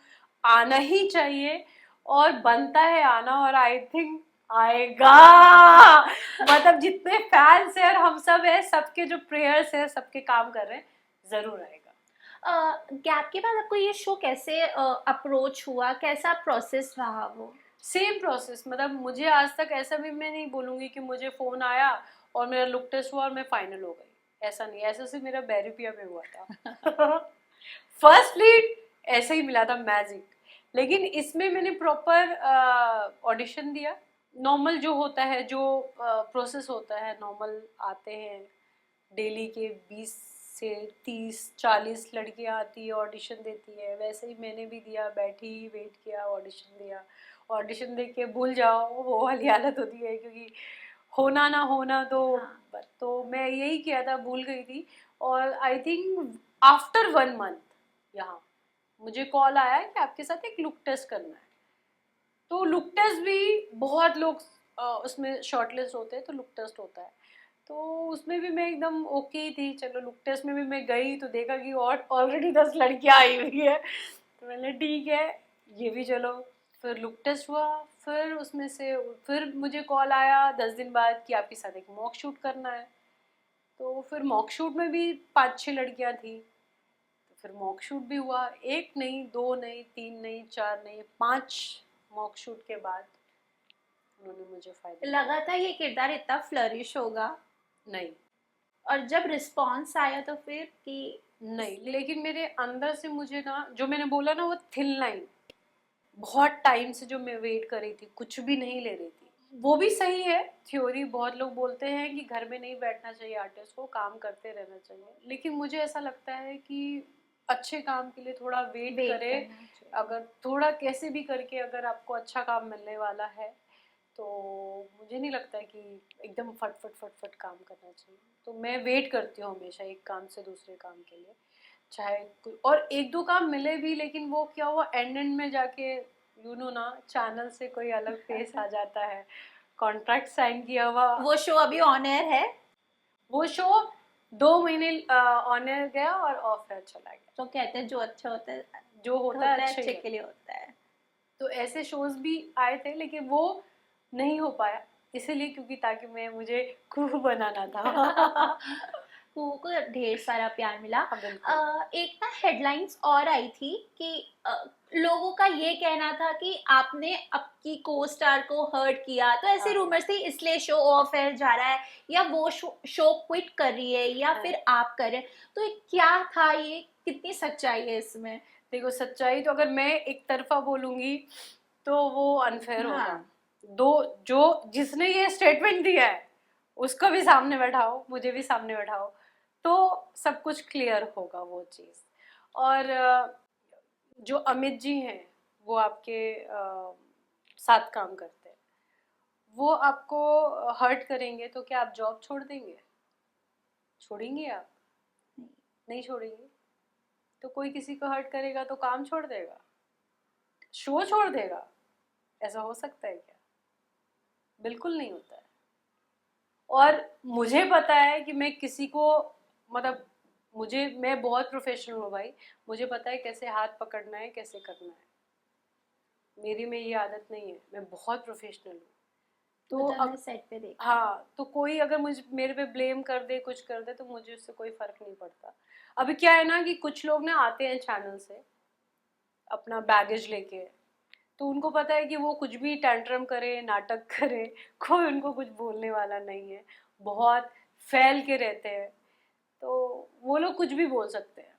आना ही चाहिए, और बनता है आना, और आई थिंक आएगा मतलब जितने फैंस हैं और हम सब है, सबके जो प्रेयर्स है, सबके काम कर रहे हैं, जरूर आएगा। गैप के बाद आपको ये शो कैसे अप्रोच हुआ, कैसा प्रोसेस रहा वो? सेम प्रोसेस, मतलब मुझे आज तक ऐसा भी मैं नहीं बोलूंगी कि मुझे फोन आया और मेरा लुक टेस्ट हुआ और मैं फाइनल हो गई, ऐसा नहीं, ऐसा सिर्फ मेरा बैरिपिया में हुआ था फर्स्ट लीड ऐसे ही मिला था, मैजिक। लेकिन इसमें मैंने प्रॉपर ऑडिशन दिया, नॉर्मल जो होता है, जो प्रोसेस होता है, नॉर्मल आते हैं डेली के 20 से 30 40 लड़कियां आती है, ऑडिशन देती है, वैसे ही मैंने भी दिया, बैठी वेट किया, ऑडिशन दिया। ऑडिशन दे के भूल जाओ, वो वाली हालत होती है, क्योंकि होना ना होना हाँ, तो मैं यही किया था, भूल गई थी। और आई थिंक आफ्टर 1 मंथ यहाँ मुझे कॉल आया है कि आपके साथ एक लुक टेस्ट करना है। तो लुक टेस्ट भी बहुत लोग उसमें शॉर्टलिस्ट होते हैं, तो लुक टेस्ट होता है, तो उसमें भी मैं एकदम ओके ही थी। चलो लुक टेस्ट में भी मैं गई तो देखा कि और ऑलरेडी 10 लड़कियां आई हुई है, तो मैंने ठीक है ये भी चलो। फिर लुक टेस्ट हुआ, फिर उसमें से फिर मुझे कॉल आया 10 दिन बाद कि आपके साथ एक मॉक शूट करना है। तो फिर मॉक शूट में भी 5-6 लड़कियां थी, तो फिर मॉक शूट भी हुआ, एक नहीं, दो नहीं, तीन नहीं, चार नहीं, 5 मॉक शूट के बाद उन्होंने मुझे फाइनल लगा था ये किरदार इतना फ्लरिश होगा, नहीं। और जब रिस्पॉन्स आया तो फिर कि नहीं, लेकिन मेरे अंदर से मुझे ना, जो मैंने बोला ना, वो थिन लाइन, बहुत टाइम से जो मैं वेट कर रही थी, कुछ भी नहीं ले रही थी। वो भी सही है थ्योरी, बहुत लोग बोलते हैं कि घर में नहीं बैठना चाहिए आर्टिस्ट को, काम करते रहना चाहिए, लेकिन मुझे ऐसा लगता है कि अच्छे काम के लिए थोड़ा वेट वेट करे। करना चाहिए। अगर थोड़ा कैसे भी करके अगर आपको अच्छा काम मिलने वाला है, तो मुझे नहीं लगता है कि एकदम फट फट फट फट काम करना चाहिए। तो मैं वेट करती हूँ हमेशा एक काम से दूसरे काम के लिए, चाहे और एक दो काम मिले भी, लेकिन वो क्या हुआ एंड एंड में जाके ना चैनल से कोई अलग फेस आ जाता है, कॉन्ट्रैक्ट साइन किया हुआ। वो शो अभी ऑन एयर है? वो शो 2 महीने ऑन एयर गया और ऑफ एयर चला गया। तो कहते हैं जो अच्छा जो होता है अच्छा ही अच्छे होता के है। लिए होता है। तो ऐसे शोज भी आए थे, लेकिन वो नहीं हो पाया, इसीलिए क्योंकि ताकि मुझे कुहू बनाना था कुहू को ढेर सारा प्यार मिला। हाँ बिल्कुल। एक ना हेडलाइंस और आई थी कि लोगों का ये कहना था कि आपने आपकी को स्टार को हर्ट किया, तो ऐसे हाँ रूमर्स थी इसलिए शो ऑफ एयर जा रहा है, या वो शो क्विट कर रही है, या हाँ। फिर आप कर रहे हैं, तो ये क्या था, ये कितनी सच्चाई है इसमें? देखो सच्चाई तो अगर मैं एक तरफा बोलूंगी तो वो अनफेयर होगा। हाँ, दो, जो जिसने ये स्टेटमेंट दिया है उसको भी सामने बैठाओ, मुझे भी सामने बैठाओ, तो सब कुछ क्लियर होगा वो चीज़। और जो अमित जी हैं, वो आपके साथ काम करते हैं, वो आपको हर्ट करेंगे तो क्या आप जॉब छोड़ देंगे? छोड़ेंगे आप? नहीं छोड़ेंगे। तो कोई किसी को हर्ट करेगा तो काम छोड़ देगा, शो छोड़ देगा? ऐसा हो सकता है क्या? बिल्कुल नहीं होता है। और मुझे पता है कि मैं किसी को, मतलब मैं बहुत प्रोफेशनल हूँ भाई। मुझे पता है कैसे हाथ पकड़ना है, कैसे करना है। मेरी में ये आदत नहीं है, मैं बहुत प्रोफेशनल हूँ। वो तो तो हमने अब सेट पे देखा। हाँ, तो कोई अगर मुझे मेरे पे ब्लेम कर दे, कुछ कर दे, तो मुझे उससे कोई फर्क नहीं पड़ता। अभी क्या है ना कि कुछ लोग ना आते हैं चैनल से अपना बैगेज लेके, तो उनको पता है कि वो कुछ भी टैंट्रम करे, नाटक करे, कोई उनको कुछ बोलने वाला नहीं है। बहुत फैल के रहते हैं, तो वो लोग कुछ भी बोल सकते हैं।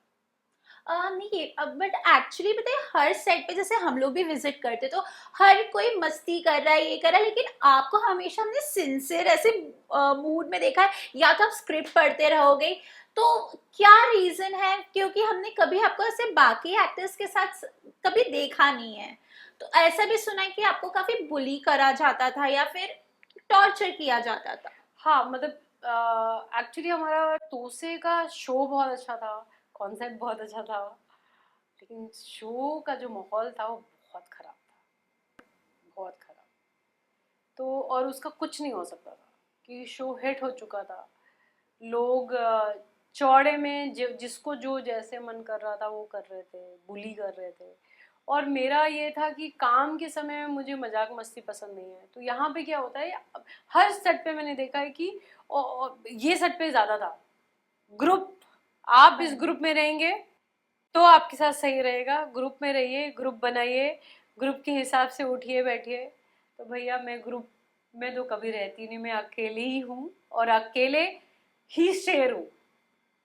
नहीं, अब बट एक्चुअली पता है हर सेट पे जैसे हम लोग भी विजिट करते तो हर कोई मस्ती कर रहा है, ये कर रहा है, लेकिन आपको हमेशा हमने सिंसियर ऐसे मूड में देखा है। या तो आप स्क्रिप्ट पढ़ते रहोगे, तो क्या रीजन है? क्योंकि हमने कभी आपको ऐसे बाकी एक्टर्स के साथ कभी देखा नहीं है। तो ऐसा भी सुना है कि आपको काफी बुली करा जाता था या फिर टॉर्चर किया जाता था। हाँ, मतलब एक्चुअली हमारा तोसे का शो बहुत अच्छा था, कॉन्सेप्ट बहुत अच्छा था, लेकिन शो का जो माहौल था वो बहुत खराब था, बहुत खराब। तो और उसका कुछ नहीं हो सकता था कि शो हिट हो चुका था। लोग चौड़े में जिसको जो जैसे मन कर रहा था वो कर रहे थे, बुली कर रहे थे। और मेरा ये था कि काम के समय में मुझे मजाक मस्ती पसंद नहीं है। तो यहाँ पे क्या होता है, हर सेट पे मैंने देखा है कि ये सेट पे ज़्यादा था, ग्रुप, आप हाँ इस जी। ग्रुप में रहेंगे तो आपके साथ सही रहेगा, ग्रुप में रहिए, ग्रुप बनाइए, ग्रुप के हिसाब से उठिए बैठिए। तो भैया मैं ग्रुप में तो कभी रहती नहीं, मैं अकेली ही हूँ और अकेले ही शेर हूँ,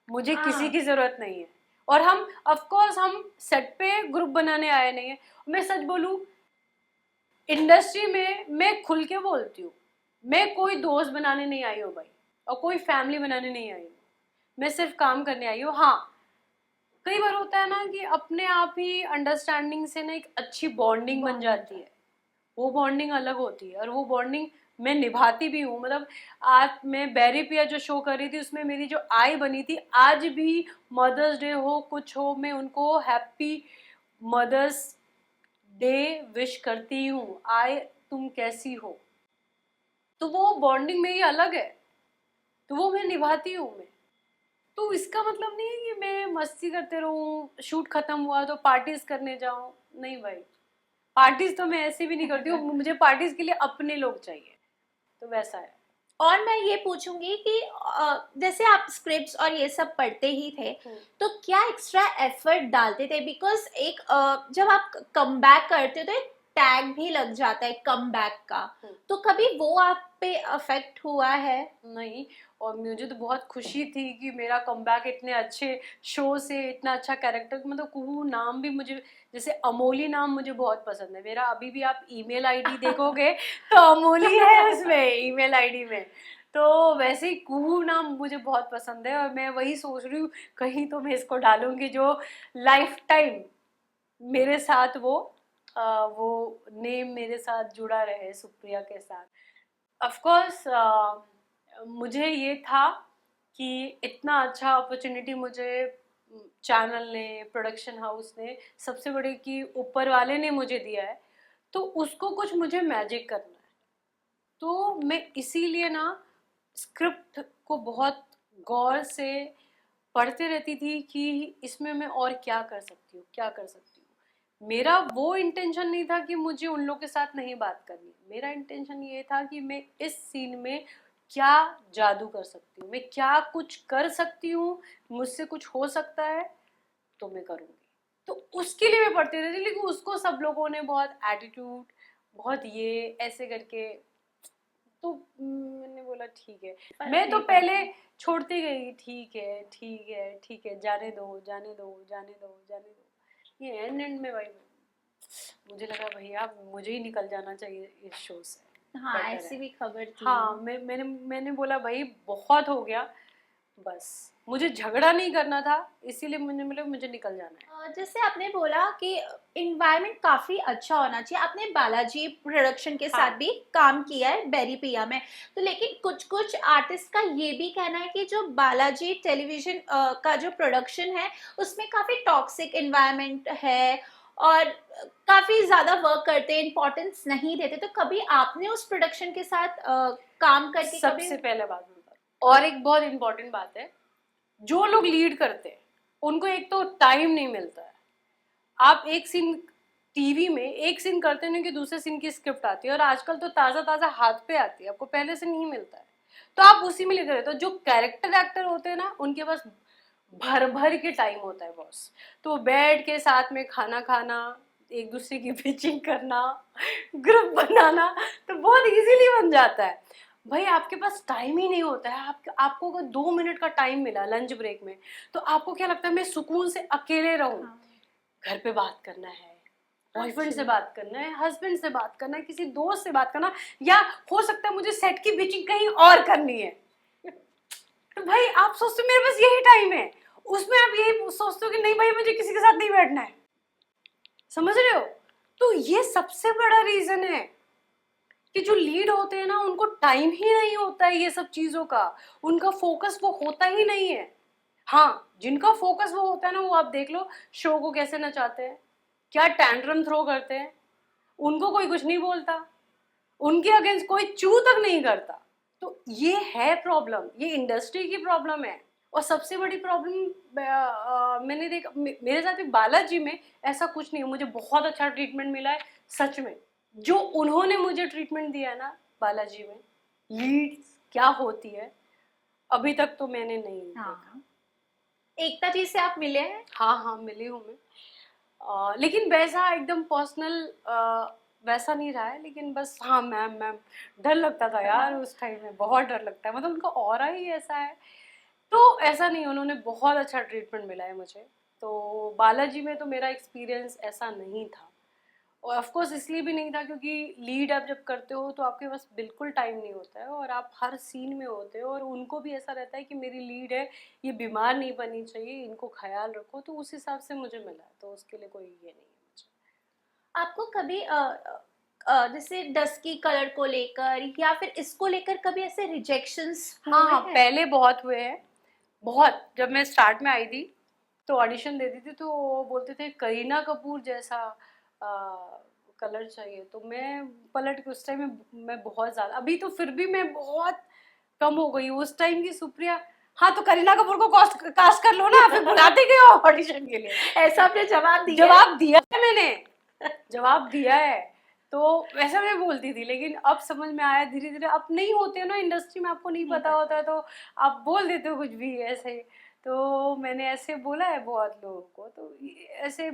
मुझे किसी हाँ की जरूरत नहीं है। और हम ऑफ कोर्स हम सेट पे ग्रुप बनाने आए नहीं है। मैं सच बोलूं, इंडस्ट्री में मैं खुल के बोलती हूँ, मैं कोई दोस्त बनाने नहीं आई हूँ भाई, और कोई फैमिली बनाने नहीं आई हूँ। मैं सिर्फ काम करने आई हूँ। हाँ, कई बार होता है ना कि अपने आप ही अंडरस्टैंडिंग से ना एक अच्छी बॉन्डिंग बन बॉन्ड जाती बनता है। है। वो बॉन्डिंग अलग होती है और वो बॉन्डिंग मैं निभाती भी हूँ। मतलब आज मैं बैरी पिया जो शो कर रही थी उसमें मेरी जो आई बनी थी, आज भी मदर्स डे हो कुछ हो, मैं उनको हैप्पी मदर्स डे विश करती हूँ, आए तुम कैसी हो। तो वो बॉन्डिंग मेरी अलग है, तो वो मैं निभाती हूँ मैं। तो इसका मतलब नहीं है कि मैं मस्ती करते रहूं, शूट खत्म हुआ तो पार्टीज करने जाऊं। नहीं भाई, पार्टीज तो मैं ऐसे भी नहीं करती हूँ, मुझे पार्टीज के लिए अपने लोग चाहिए, तो वैसा है। और मैं ये पूछूंगी कि जैसे आप स्क्रिप्ट्स और ये सब पढ़ते ही थे, हम्म। तो क्या एक्स्ट्रा एफर्ट डालते थे? बिकॉज एक जब आप कम बैक करते हो तो एक टैग भी लग जाता है कम बैक का। हम्म। तो कभी वो आप पे अफेक्ट हुआ है? नहीं, और मुझे तो बहुत खुशी थी कि मेरा कमबैक इतने अच्छे शो से, इतना अच्छा कैरेक्टर, मतलब कुहू नाम भी मुझे, जैसे अमोली नाम मुझे बहुत पसंद है मेरा। अभी भी आप ईमेल आईडी देखोगे तो अमोली है उसमें ईमेल आईडी में। तो वैसे ही कुहू नाम मुझे बहुत पसंद है, और मैं वही सोच रही हूँ कहीं तो मैं इसको डालूंगी जो लाइफ टाइम मेरे साथ वो नेम मेरे साथ जुड़ा रहे सुप्रिया के साथ। ऑफ कोर्स मुझे ये था कि इतना अच्छा अपॉर्चुनिटी मुझे चैनल ने, प्रोडक्शन हाउस ने, सबसे बड़े कि ऊपर वाले ने मुझे दिया है, तो उसको कुछ मुझे मैजिक करना है। तो मैं इसीलिए ना स्क्रिप्ट को बहुत गौर से पढ़ते रहती थी कि इसमें मैं और क्या कर सकती हूँ, क्या कर सकती हूँ। मेरा वो इंटेंशन नहीं था कि मुझे उन लोगों के साथ नहीं बात करनी, मेरा इंटेंशन ये था कि मैं इस सीन में क्या जादू कर सकती हूँ, मैं क्या कुछ कर सकती हूँ, मुझसे कुछ हो सकता है तो मैं करूँगी। तो उसके लिए मैं पढ़ती रहती, लेकिन उसको सब लोगों ने बहुत एटीट्यूड, बहुत ये ऐसे करके, तो मैंने बोला ठीक है। फर्क मैं तो नहीं पहले पड़ता। छोड़ती गई, ठीक है ठीक है ठीक है, जाने दो जाने दो जाने दो जाने दो। ये एंड में भाई मुझे लगा भैया मुझे ही निकल जाना चाहिए इस शो से, हाँ, बेटर ऐसी है। भी खबर थी। हाँ, मैंने बोला भाई बहुत हो गया, बस मुझे झगड़ा नहीं करना था, इसीलिए मुझे निकल जाना है। जैसे आपने बोला कि इन्वायरमेंट काफी अच्छा होना चाहिए, आपने बालाजी प्रोडक्शन के साथ हाँ। भी काम किया है बेरीपिया में, तो लेकिन कुछ कुछ आर्टिस्ट का ये भी कहना है कि जो बालाजी टेलीविजन का जो प्रोडक्शन है उसमें काफी टॉक्सिक इन्वायरमेंट है और काफी ज्यादा वर्क करते हैं, इम्पोर्टेंस नहीं देते, तो कभी आपने उस प्रोडक्शन के साथ काम करके कभी सबसे पहले बात बता, और एक बहुत इंपॉर्टेंट बात है, जो लोग लीड करते हैं उनको एक तो टाइम नहीं मिलता है। आप एक सीन टीवी में एक सीन करते नहीं कि दूसरे सीन की स्क्रिप्ट आती है, और आजकल तो ताजा ताजा हाथ पे आती है, आपको पहले से नहीं मिलता है, तो आप उसी में लेकर रहते हो। जो कैरेक्टर एक्टर होते हैं ना, उनके पास भर भर के टाइम होता है बॉस, तो बैठ के साथ में खाना खाना, एक दूसरे की पिचिंग करना, ग्रुप बनाना, तो बहुत इजीली बन जाता है। भाई आपके पास टाइम ही नहीं होता है। आपको अगर 2 मिनट का टाइम मिला लंच ब्रेक में, तो आपको क्या लगता है मैं सुकून से अकेले रहूं। घर पे बात करना है, बॉयफ्रेंड से बात करना है, हस्बैंड से बात करना है, किसी दोस्त से बात करना, या हो सकता है मुझे सेट की पिचिंग कहीं और करनी है। तो भाई आप सोचते हो मेरे पास यही टाइम है, उसमें आप यही सोचते हो कि नहीं भाई मुझे किसी के साथ नहीं बैठना है। समझ रहे हो? तो ये सबसे बड़ा रीजन है कि जो लीड होते हैं ना, उनको टाइम ही नहीं होता है ये सब चीजों का, उनका फोकस वो होता ही नहीं है। हाँ, जिनका फोकस वो होता है ना, वो आप देख लो शो को कैसे नचाते हैं, क्या टैंट्रम थ्रो करते हैं, उनको कोई कुछ नहीं बोलता, उनके अगेंस्ट कोई चू तक नहीं करता। तो ये है प्रॉब्लम, ये इंडस्ट्री की प्रॉब्लम है। और सबसे बड़ी प्रॉब्लम मैंने देखा मेरे साथ भी बालाजी में ऐसा कुछ नहीं है, मुझे बहुत अच्छा ट्रीटमेंट मिला है सच में। जो उन्होंने मुझे ट्रीटमेंट दिया है ना बालाजी में, लीड क्या होती है अभी तक तो मैंने नहीं देखा। एकता जी से आप मिले हैं? हाँ हाँ मिली हूँ मैं, लेकिन वैसा एकदम पर्सनल वैसा नहीं रहा है, लेकिन बस हाँ मैम मैम डर लगता था यार उस टाइम में, बहुत डर लगता है, मतलब उनका ऑरा ही ऐसा है। तो ऐसा नहीं, उन्होंने बहुत अच्छा ट्रीटमेंट मिला है मुझे। तो बालाजी में तो मेरा एक्सपीरियंस ऐसा नहीं था, और ऑफ कोर्स इसलिए भी नहीं था क्योंकि लीड आप जब करते हो तो आपके पास बिल्कुल टाइम नहीं होता है, और आप हर सीन में होते हो, और उनको भी ऐसा रहता है कि मेरी लीड है, ये बीमार नहीं पड़नी चाहिए, इनको ख्याल रखो, तो उस हिसाब से मुझे मिला है, तो उसके लिए कोई ये नहीं है मुझे। आपको कभी जैसे डस्की कलर को लेकर या फिर इसको लेकर कभी ऐसे रिजेक्शंस हाँ हाँ हुए हैं? पहले बहुत हुए हैं, बहुत। जब मैं स्टार्ट में आई थी तो ऑडिशन देती थी, तो वो बोलते थे करीना कपूर जैसा कलर चाहिए, तो मैं पलट के उस टाइम में मैं बहुत ज़्यादा, अभी तो फिर भी मैं बहुत कम हो गई, उस टाइम की सुप्रिया। हाँ तो करीना कपूर को कास्ट कर लो ना, फिर बुलाते क्यों ऑडिशन के लिए? ऐसा आपने जवाब दिया? जवाब दिया है मैंने, जवाब दिया है। तो वैसा मैं बोलती थी, लेकिन अब समझ में आया धीरे धीरे, अब नहीं होते ना इंडस्ट्री में, आपको नहीं पता होता है, तो आप बोल देते हो कुछ भी ऐसे। तो मैंने ऐसे बोला है बहुत लोगों को, तो ऐसे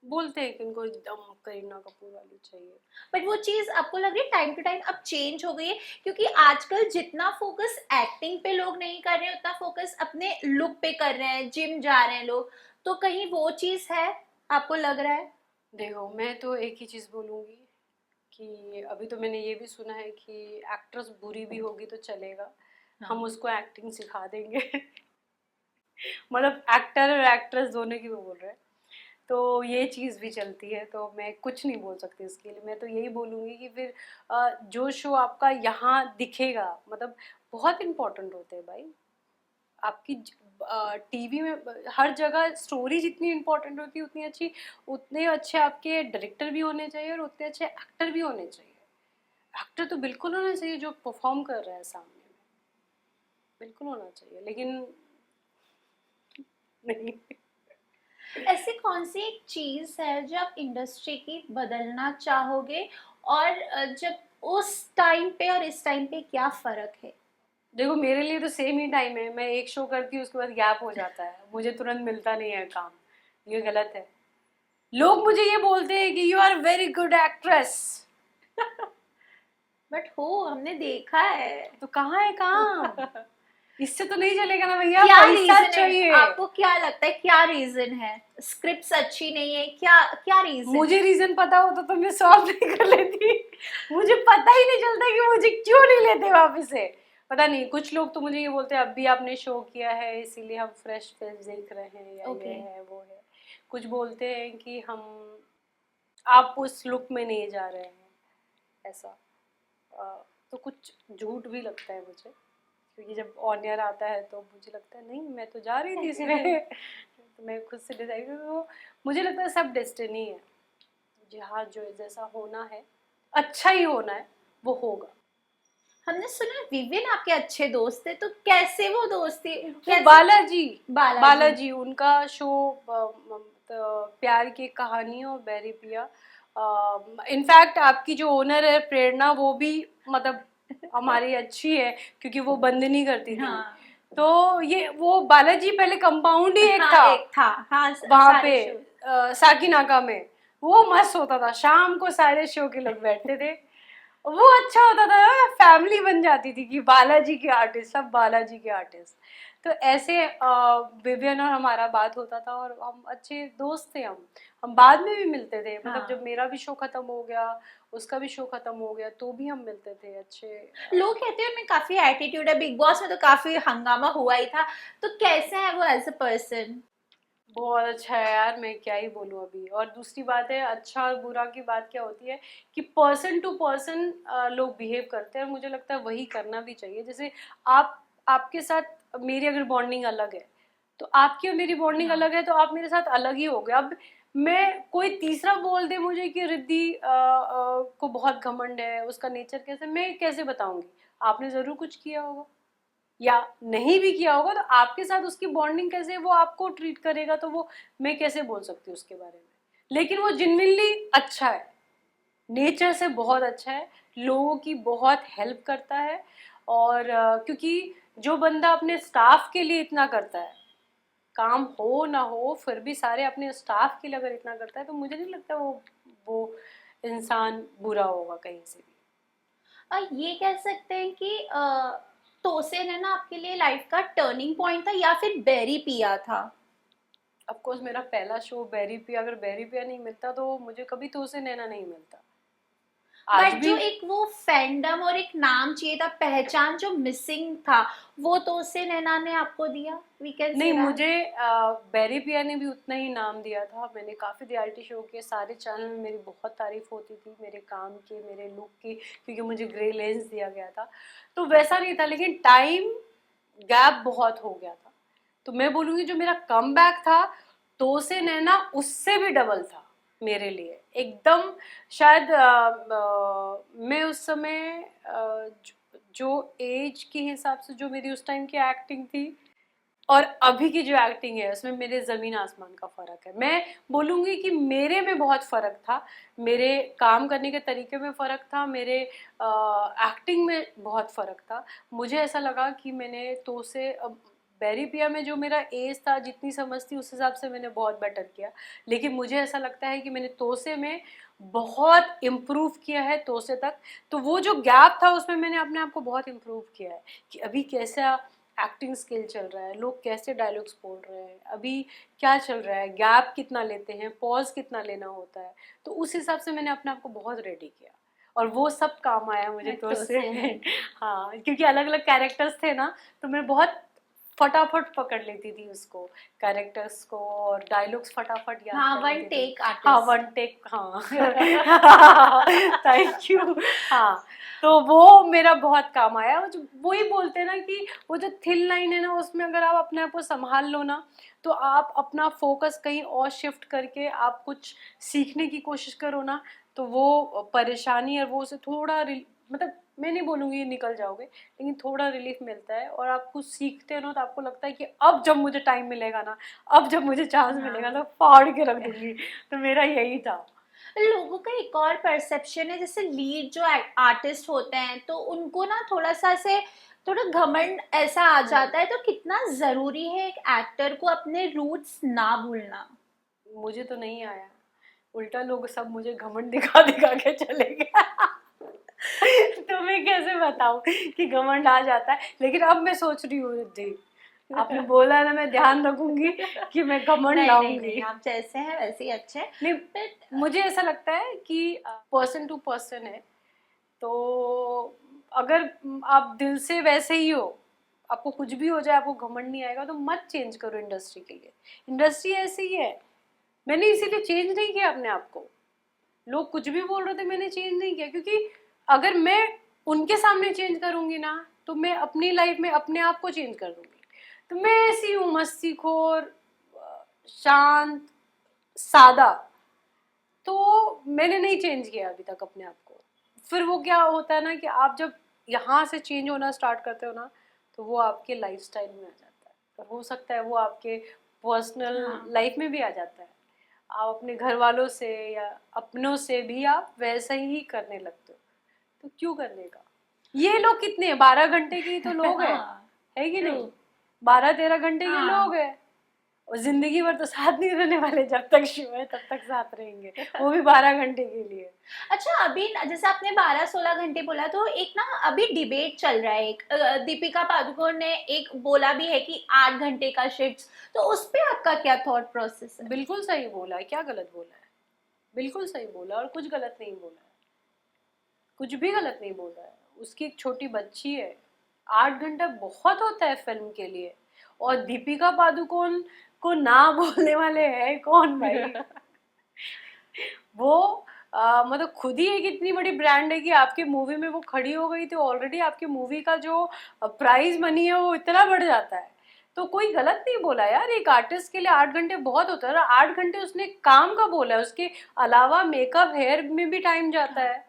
बोलते हैं कि उनको एकदम करीना कपूर वाली चाहिए। बट वो चीज आपको लग रही है टाइम टू टाइम अब चेंज हो गई है, क्योंकि आजकल जितना फोकस एक्टिंग पे लोग नहीं कर रहे हैं उतना फोकस अपने लुक पे कर रहे हैं, जिम जा रहे हैं लोग, तो कहीं वो चीज है आपको लग रहा है? देखो मैं तो एक ही चीज़ बोलूँगी कि अभी तो मैंने ये भी सुना है कि एक्ट्रेस बुरी भी होगी तो चलेगा, हम उसको एक्टिंग सिखा देंगे। मतलब एक्टर और एक्ट्रेस दोनों की वो बोल रहे हैं, तो ये चीज़ भी चलती है, तो मैं कुछ नहीं बोल सकती इसके लिए। मैं तो यही बोलूँगी कि फिर जो शो आपका यहाँ दिखेगा, मतलब बहुत इम्पोर्टेंट होते हैं भाई आपकी टीवी में, हर जगह स्टोरी जितनी इम्पोर्टेंट होती है उतनी अच्छी, उतने अच्छे आपके डायरेक्टर भी होने चाहिए और उतने अच्छे एक्टर भी होने चाहिए। एक्टर तो बिल्कुल होना चाहिए जो परफॉर्म कर रहा है सामने में, बिल्कुल होना चाहिए, लेकिन नहीं। ऐसी कौन सी एक चीज है जो आप इंडस्ट्री की बदलना चाहोगे, और जब उस टाइम पे और इस टाइम पे क्या फर्क है? देखो मेरे लिए तो सेम ही टाइम है, मैं एक शो करती हूँ उसके बाद गैप हो जाता है, मुझे तुरंत मिलता नहीं है काम, ये गलत है। लोग मुझे ये बोलते हैं कि you are very good actress, but हो हमने देखा है। तो कहाँ है काम? इससे तो नहीं चलेगा ना भैया, क्या पैसा रीजन है चाहिए। आपको, क्या लगता है क्या रीजन है? स्क्रिप्ट्स अच्छी नहीं है, क्या क्या रीजन? मुझे रीजन पता होता तो मैं सॉल्व नहीं कर लेती। मुझे पता ही नहीं चलता कि मुझे क्यों नहीं लेते वापस से, पता नहीं, कुछ लोग तो मुझे ये बोलते हैं अभी आपने शो किया है इसीलिए हम फ्रेश फेस देख रहे हैं, या ओके। ये है वो है। कुछ बोलते हैं कि हम आप उस लुक में नहीं जा रहे हैं, ऐसा। तो कुछ झूठ भी लगता है मुझे, क्योंकि जब ऑन एयर आता है तो मुझे लगता है नहीं मैं तो जा रही थी इसमें। तो मैं खुद से डिसाइड, तो मुझे लगता है सब डेस्टिनी है। जहाँ जो जैसा होना है, अच्छा ही होना है, वो होगा। हमने सुना विवियन आपके अच्छे दोस्त थे, तो कैसे वो दोस्ती वो कैसे? बालाजी, बालाजी। बालाजी उनका शो प्यार की कहानी और बैरी पिया। इनफैक्ट आपकी जो ओनर है प्रेरणा, वो भी मतलब हमारी अच्छी है, क्योंकि वो बंद नहीं करती थी। हाँ तो ये वो बालाजी पहले कंपाउंड ही एक हाँ, था एक था। हाँ, वहां सारे पे शो। साकिनाका में। वो मस्त होता था, शाम को सारे शो के लोग बैठते थे। वो अच्छा होता था, फैमिली बन जाती थी कि बालाजी के आर्टिस्ट, सब बालाजी के आर्टिस्ट। तो ऐसे विवियन और हमारा बात होता था, और हम अच्छे दोस्त थे। हम बाद में भी मिलते थे, मतलब हाँ। जब मेरा भी शो खत्म हो गया, उसका भी शो खत्म हो गया, तो भी हम मिलते थे अच्छे। लोग कहते हैं उनमें काफी एटीट्यूड है, बिग बॉस में तो काफी हंगामा हुआ ही था, तो कैसे है वो एज अ पर्सन? बहुत अच्छा है यार, मैं क्या ही बोलूँ अभी। और दूसरी बात है, अच्छा और बुरा की बात क्या होती है कि पर्सन टू पर्सन लोग बिहेव करते हैं, और मुझे लगता है वही करना भी चाहिए। जैसे आपके साथ मेरी अगर बॉन्डिंग अलग है, तो आपकी और मेरी बॉन्डिंग हाँ। अलग है, तो आप मेरे साथ अलग ही हो गए। अब मैं कोई तीसरा बोल दे मुझे कि रिद्धि को बहुत घमंड है, उसका नेचर कैसे, मैं कैसे बताऊंगी? आपने जरूर कुछ किया होगा, या नहीं भी किया होगा, तो आपके साथ उसकी बॉन्डिंग कैसे है, वो आपको ट्रीट करेगा, तो वो मैं कैसे बोल सकती हूँ उसके बारे में। लेकिन वो जेन्युइनली अच्छा है, नेचर से बहुत अच्छा है, लोगों की बहुत हेल्प करता है। और क्योंकि जो बंदा अपने स्टाफ के लिए इतना करता है, काम हो ना हो फिर भी सारे अपने स्टाफ के लिए अगर इतना करता है, तो मुझे नहीं लगता वो इंसान बुरा होगा कहीं से भी। ये कह सकते हैं कि तोसेन है ना आपके लिए लाइफ का टर्निंग पॉइंट था, या फिर बेरी पिया था? ऑफ कोर्स मेरा पहला शो बैरी पिया, अगर बैरी पिया नहीं मिलता तो मुझे कभी तो उसे नैना नहीं मिलता आज बट भी। जो एक वो फैंडम और एक नाम चाहिए था, पहचान जो मिसिंग था, वो तोसेन नैना ने आपको दिया, वी कैन से नहीं, दैट। मुझे बैरी पिया ने भी उतना ही नाम दिया था। मैंने काफ़ी रियलिटी शो किए, सारे चैनल में मेरी बहुत तारीफ होती थी, मेरे काम की, मेरे लुक की, क्योंकि मुझे ग्रे लेंस दिया गया था। तो वैसा नहीं था, लेकिन टाइम गैप बहुत हो गया था। तो मैं बोलूँगी जो मेरा कम बैक था, तो से नैना उससे भी डबल था मेरे लिए एकदम। शायद मैं उस समय जो एज के हिसाब से जो मेरी उस टाइम की एक्टिंग थी, और अभी की जो एक्टिंग है, उसमें मेरे ज़मीन आसमान का फ़र्क है। मैं बोलूँगी कि मेरे में बहुत फ़र्क था, मेरे काम करने के तरीके में फ़र्क था, मेरे एक्टिंग में बहुत फ़र्क था। मुझे ऐसा लगा कि मैंने तो से बैरी पिया में जो मेरा एज था, जितनी समझ थी, उस हिसाब से मैंने बहुत बेटर किया। लेकिन मुझे ऐसा लगता है कि मैंने तोसे में बहुत इम्प्रूव किया है तोसे तक। तो वो जो गैप था उसमें मैंने अपने आप को बहुत इम्प्रूव किया है कि अभी कैसा एक्टिंग स्किल चल रहा है, लोग कैसे डायलॉग्स बोल रहे हैं, अभी क्या चल रहा है, गैप कितना लेते हैं, पॉज कितना लेना होता है। तो उस हिसाब से मैंने अपने आप को बहुत रेडी किया, और वो सब काम आया मुझे तो उससे। तोसेन। हाँ, क्योंकि अलग अलग कैरेक्टर्स थे ना, तो मैं बहुत फटाफट पकड़ लेती थी उसको, कैरेक्टर्स को, और डायलॉग्स फटाफट याद हाँ, कर वन लेती थी। टेक हाँ, आर्टिस्ट। वन टेक, हाँ। Thank you. हाँ, तो वो मेरा बहुत काम आया। वही बोलते हैं ना कि वो जो थिन लाइन है ना, उसमें अगर आप अपने आप को संभाल लो ना, तो आप अपना फोकस कहीं और शिफ्ट करके आप कुछ सीखने की कोशिश करो ना, तो वो परेशानी और वो से थोड़ा मतलब मैं नहीं बोलूँगी निकल जाओगे, लेकिन थोड़ा रिलीफ मिलता है। और आप कुछ सीखते हो ना, तो आपको लगता है कि अब जब मुझे टाइम मिलेगा ना, अब जब मुझे चांस मिलेगा हाँ। तो फाड़ के रख दूंगी। तो मेरा यही था। लोगों का एक और परसेप्शन है, जैसे लीड जो आर्टिस्ट होते हैं तो उनको ना थोड़ा सा से थोड़ा घमंड ऐसा आ जाता है, तो कितना जरूरी है एक एक्टर को अपने रूट्स ना भूलना? मुझे तो नहीं आया, उल्टा लोग सब मुझे घमंड दिखा दिखा के चले गए। तो मैं कैसे बताऊं कि घमंड आ जाता है। लेकिन अब मैं सोच रही हूँ रिद्धि, आपने बोला ना, मैं ध्यान रखूंगी कि मैं घमंड नहीं नहीं नहीं, लाऊंगी। आप जैसे हैं वैसे ही अच्छे हैं। नहीं, बट मुझे ऐसा लगता है कि पर्सन टू पर्सन है, तो अगर आप दिल से वैसे ही हो, आपको कुछ भी हो जाए आपको घमंड नहीं आएगा, तो मत चेंज करो इंडस्ट्री के लिए। इंडस्ट्री ऐसी ही है। मैंने इसीलिए चेंज नहीं किया अपने आप को। लोग कुछ भी बोल रहे थे, मैंने चेंज नहीं किया, क्योंकि अगर मैं उनके सामने चेंज करूंगी ना तो मैं अपनी लाइफ में अपने आप को चेंज कर दूंगी। तो मैं ऐसी हूँ, मस्तीखोर, शांत, सादा। तो मैंने नहीं चेंज किया अभी तक अपने आप को। फिर वो क्या होता है ना कि आप जब यहाँ से चेंज होना स्टार्ट करते हो ना, तो वो आपके लाइफस्टाइल में आ जाता है, और हो सकता है वो आपके पर्सनल हाँ। लाइफ में भी आ जाता है। आप अपने घर वालों से या अपनों से भी आप वैसा ही करने लगते हो। तो क्यों करने का? ये लोग कितने हैं, 12 घंटे के ही तो लोग हैं, हाँ, है कि true. नहीं? 12-13 घंटे के हाँ। लोग हैं, और जिंदगी भर तो साथ नहीं रहने वाले। जब तक शिव है तब तक साथ रहेंगे, वो भी 12 घंटे के लिए। अच्छा, अभी जैसे आपने 12-16 घंटे बोला, तो एक ना अभी डिबेट चल रहा है, एक दीपिका पादुकोण ने एक बोला भी है कि 8 घंटे का शिफ्ट, तो उस पे आपका क्या थॉट प्रोसेस है? बिल्कुल सही बोला है, क्या गलत बोला है? बिल्कुल सही बोला, और कुछ गलत नहीं बोला है, कुछ भी गलत नहीं बोला है। उसकी एक छोटी बच्ची है, 8 घंटा बहुत होता है फिल्म के लिए। और दीपिका पादुकोण को ना बोलने वाले हैं कौन भाई? वो मतलब खुद ही एक इतनी बड़ी ब्रांड है कि आपकी मूवी में वो खड़ी हो गई, तो ऑलरेडी आपकी मूवी का जो प्राइस मनी है वो इतना बढ़ जाता है। तो कोई गलत नहीं बोला यार, एक आर्टिस्ट के लिए 8 घंटे बहुत होता है। 8 घंटे उसने काम का बोला है, उसके अलावा मेकअप हेयर में भी टाइम जाता है,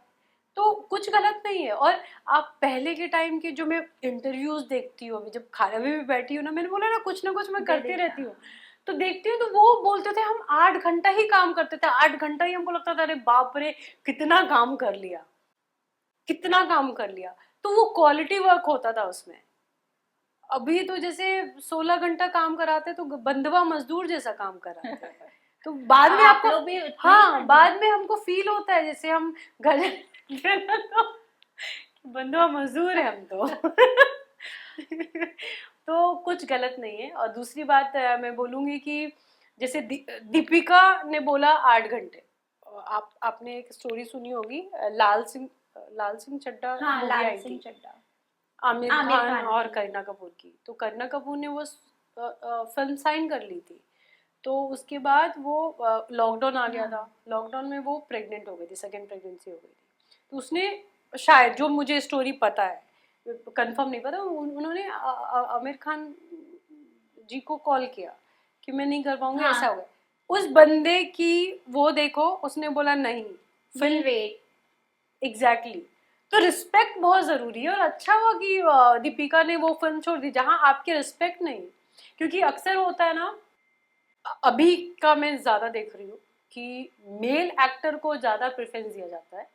तो कुछ गलत नहीं है। और आप पहले के टाइम के जो मैं इंटरव्यूज देखती हूँ, अभी जब खाने में भी बैठी हूँ ना, मैंने बोला ना कुछ ना कुछ मैं करती रहती हूँ, तो देखती हूँ तो वो बोलते थे हम 8 घंटा ही काम करते थे। 8 घंटा ही हमको लगता था अरे बाप रे कितना काम कर लिया, कितना काम कर लिया। तो वो क्वालिटी वर्क होता था उसमें। अभी तो जैसे 16 घंटा काम कराते तो बंधवा मजदूर जैसा काम कराते हैं। तो बाद में आप आपको, लोग भी उतना ही हाँ करते बाद में हमको फील होता है जैसे हम घर तो बंधुआ मजदूर है हम तो। तो कुछ गलत नहीं है। और दूसरी बात मैं बोलूंगी कि जैसे दीपिका ने बोला 8 घंटे। आपने एक स्टोरी सुनी होगी, लाल सिंह चड्ढा हाँ, मूवी लाल आई सिंह थी, चड्ढा। आमिर आमिर खान खान और की। करीना कपूर की। तो करीना कपूर ने वो फिल्म साइन कर ली थी। तो उसके बाद वो लॉकडाउन आ गया था, हाँ। लॉकडाउन में वो प्रेग्नेंट हो गई थी, सेकेंड प्रेगनेंसी हो गई थी। तो उसने शायद, जो मुझे स्टोरी पता है, कंफर्म नहीं पता, उन्होंने आमिर खान जी को कॉल किया कि मैं नहीं कर पाऊंगी, ऐसा हो हाँ, गया। उस बंदे की वो देखो, उसने बोला नहीं विल फिल्म, वेट। एग्जैक्टली। तो रिस्पेक्ट बहुत जरूरी है, और अच्छा हुआ कि दीपिका ने वो फिल्म छोड़ दी जहां आपकी रिस्पेक्ट नहीं। क्योंकि अक्सर होता है ना, अभी का मैं ज्यादा देख रही हूँ कि मेल एक्टर को ज्यादा प्रेफरेंस दिया जाता है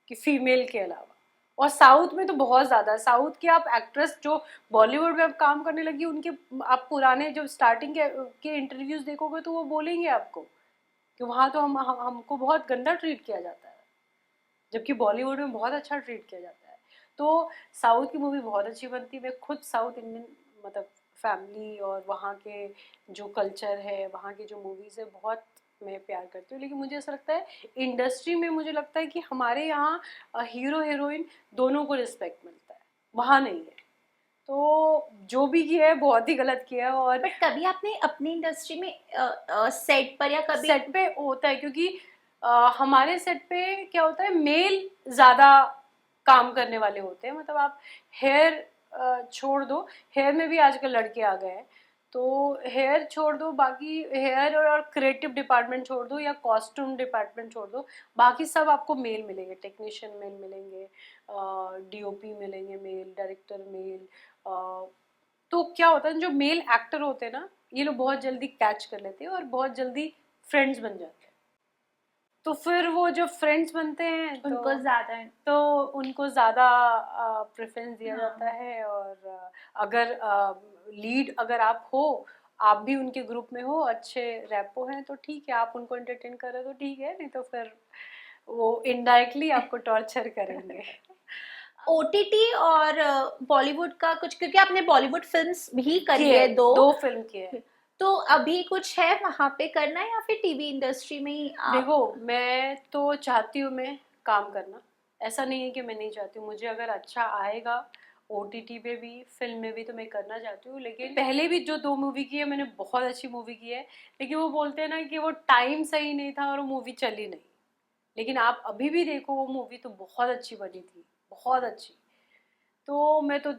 कि फीमेल के अलावा। और साउथ में तो बहुत ज्यादा है। साउथ की आप एक्ट्रेस जो बॉलीवुड में अब काम करने लगी, उनके आप पुराने जो स्टार्टिंग के इंटरव्यूज देखोगे तो वो बोलेंगे आपको कि वहां तो हमको बहुत गंदा ट्रीट किया जाता है, जबकि बॉलीवुड में बहुत अच्छा ट्रीट किया जाता है। तो साउथ की मूवी बहुत अच्छी बनती है। मैं खुद साउथ इंडियन मतलब फैमिली और वहाँ के जो कल्चर है, वहाँ की जो मूवीज़ है, बहुत मैं प्यार करती हूँ। लेकिन मुझे ऐसा लगता है इंडस्ट्री में, मुझे लगता है कि हमारे यहाँ हीरो हीरोइन दोनों को रिस्पेक्ट मिलता है, वहाँ नहीं है। तो जो भी किया है बहुत ही गलत किया है। और बट कभी आपने अपनी इंडस्ट्री में सेट पर या कभी सेट पे होता है, क्योंकि हमारे सेट पे क्या होता है, मेल ज्यादा काम करने वाले होते हैं। मतलब आप हेयर छोड़ दो, हेयर में भी आजकल लड़के आ गए हैं, तो हेयर छोड़ दो, बाकी हेयर और क्रिएटिव डिपार्टमेंट छोड़ दो या कॉस्ट्यूम डिपार्टमेंट छोड़ दो, बाकी सब आपको मेल मिलेंगे। टेक्नीशियन मेल मिलेंगे, डीओपी मिलेंगे मेल, डायरेक्टर मेल। तो क्या होता है, जो मेल एक्टर होते हैं ना, ये लोग बहुत जल्दी कैच कर लेते हैं और बहुत जल्दी फ्रेंड्स बन जाते हैं। तो फिर वो जो फ्रेंड्स बनते हैं उनको ज्यादा? तो उनको ज़्यादा प्रेफरेंस दिया जाता हाँ। है। और अगर लीड अगर आप हो, आप भी उनके ग्रुप में हो, अच्छे रैपो हैं, तो ठीक है, आप उनको एंटरटेन कर रहे हो तो ठीक है, नहीं तो फिर वो इनडायरेक्टली आपको टॉर्चर करेंगे। ओटीटी और बॉलीवुड का कुछ, क्योंकि आपने बॉलीवुड फिल्म्स भी करी किए, है दो, 2 फिल्म किए। तो अभी कुछ है वहां पे करना, या फिर टीवी इंडस्ट्री में ही आप? देखो, मैं तो चाहती हूँ मैं काम करना, ऐसा नहीं है कि मैं नहीं चाहती हूँ, मुझे अगर अच्छा आएगा OTT पे भी फिल्म में भी तो मैं करना चाहती हूँ। लेकिन पहले भी जो 2 मूवी की है मैंने बहुत अच्छी मूवी की है, लेकिन वो बोलते हैं ना कि वो टाइम सही नहीं था और वो मूवी चली नहीं। लेकिन आप अभी भी देखो वो मूवी तो बहुत अच्छी बनी थी, बहुत अच्छी। तो मैं तो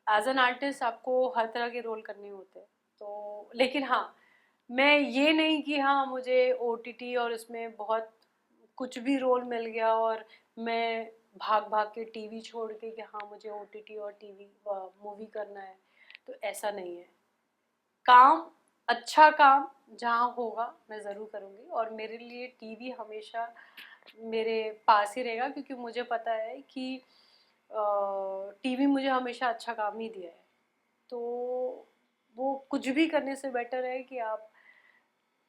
एज एन आर्टिस्ट आपको हर तरह के रोल करने होते हैं। तो लेकिन हाँ, मैं ये नहीं कि हाँ मुझे OTT और इसमें बहुत कुछ भी रोल मिल गया और मैं भाग भाग के टीवी छोड़ के कि हाँ मुझे OTT और टीवी मूवी करना है, तो ऐसा नहीं है। काम, अच्छा काम जहाँ होगा मैं ज़रूर करूँगी, और मेरे लिए टीवी हमेशा मेरे पास ही रहेगा, क्योंकि मुझे पता है कि टीवी मुझे हमेशा अच्छा काम ही दिया है। तो वो कुछ भी करने से बेटर है कि आप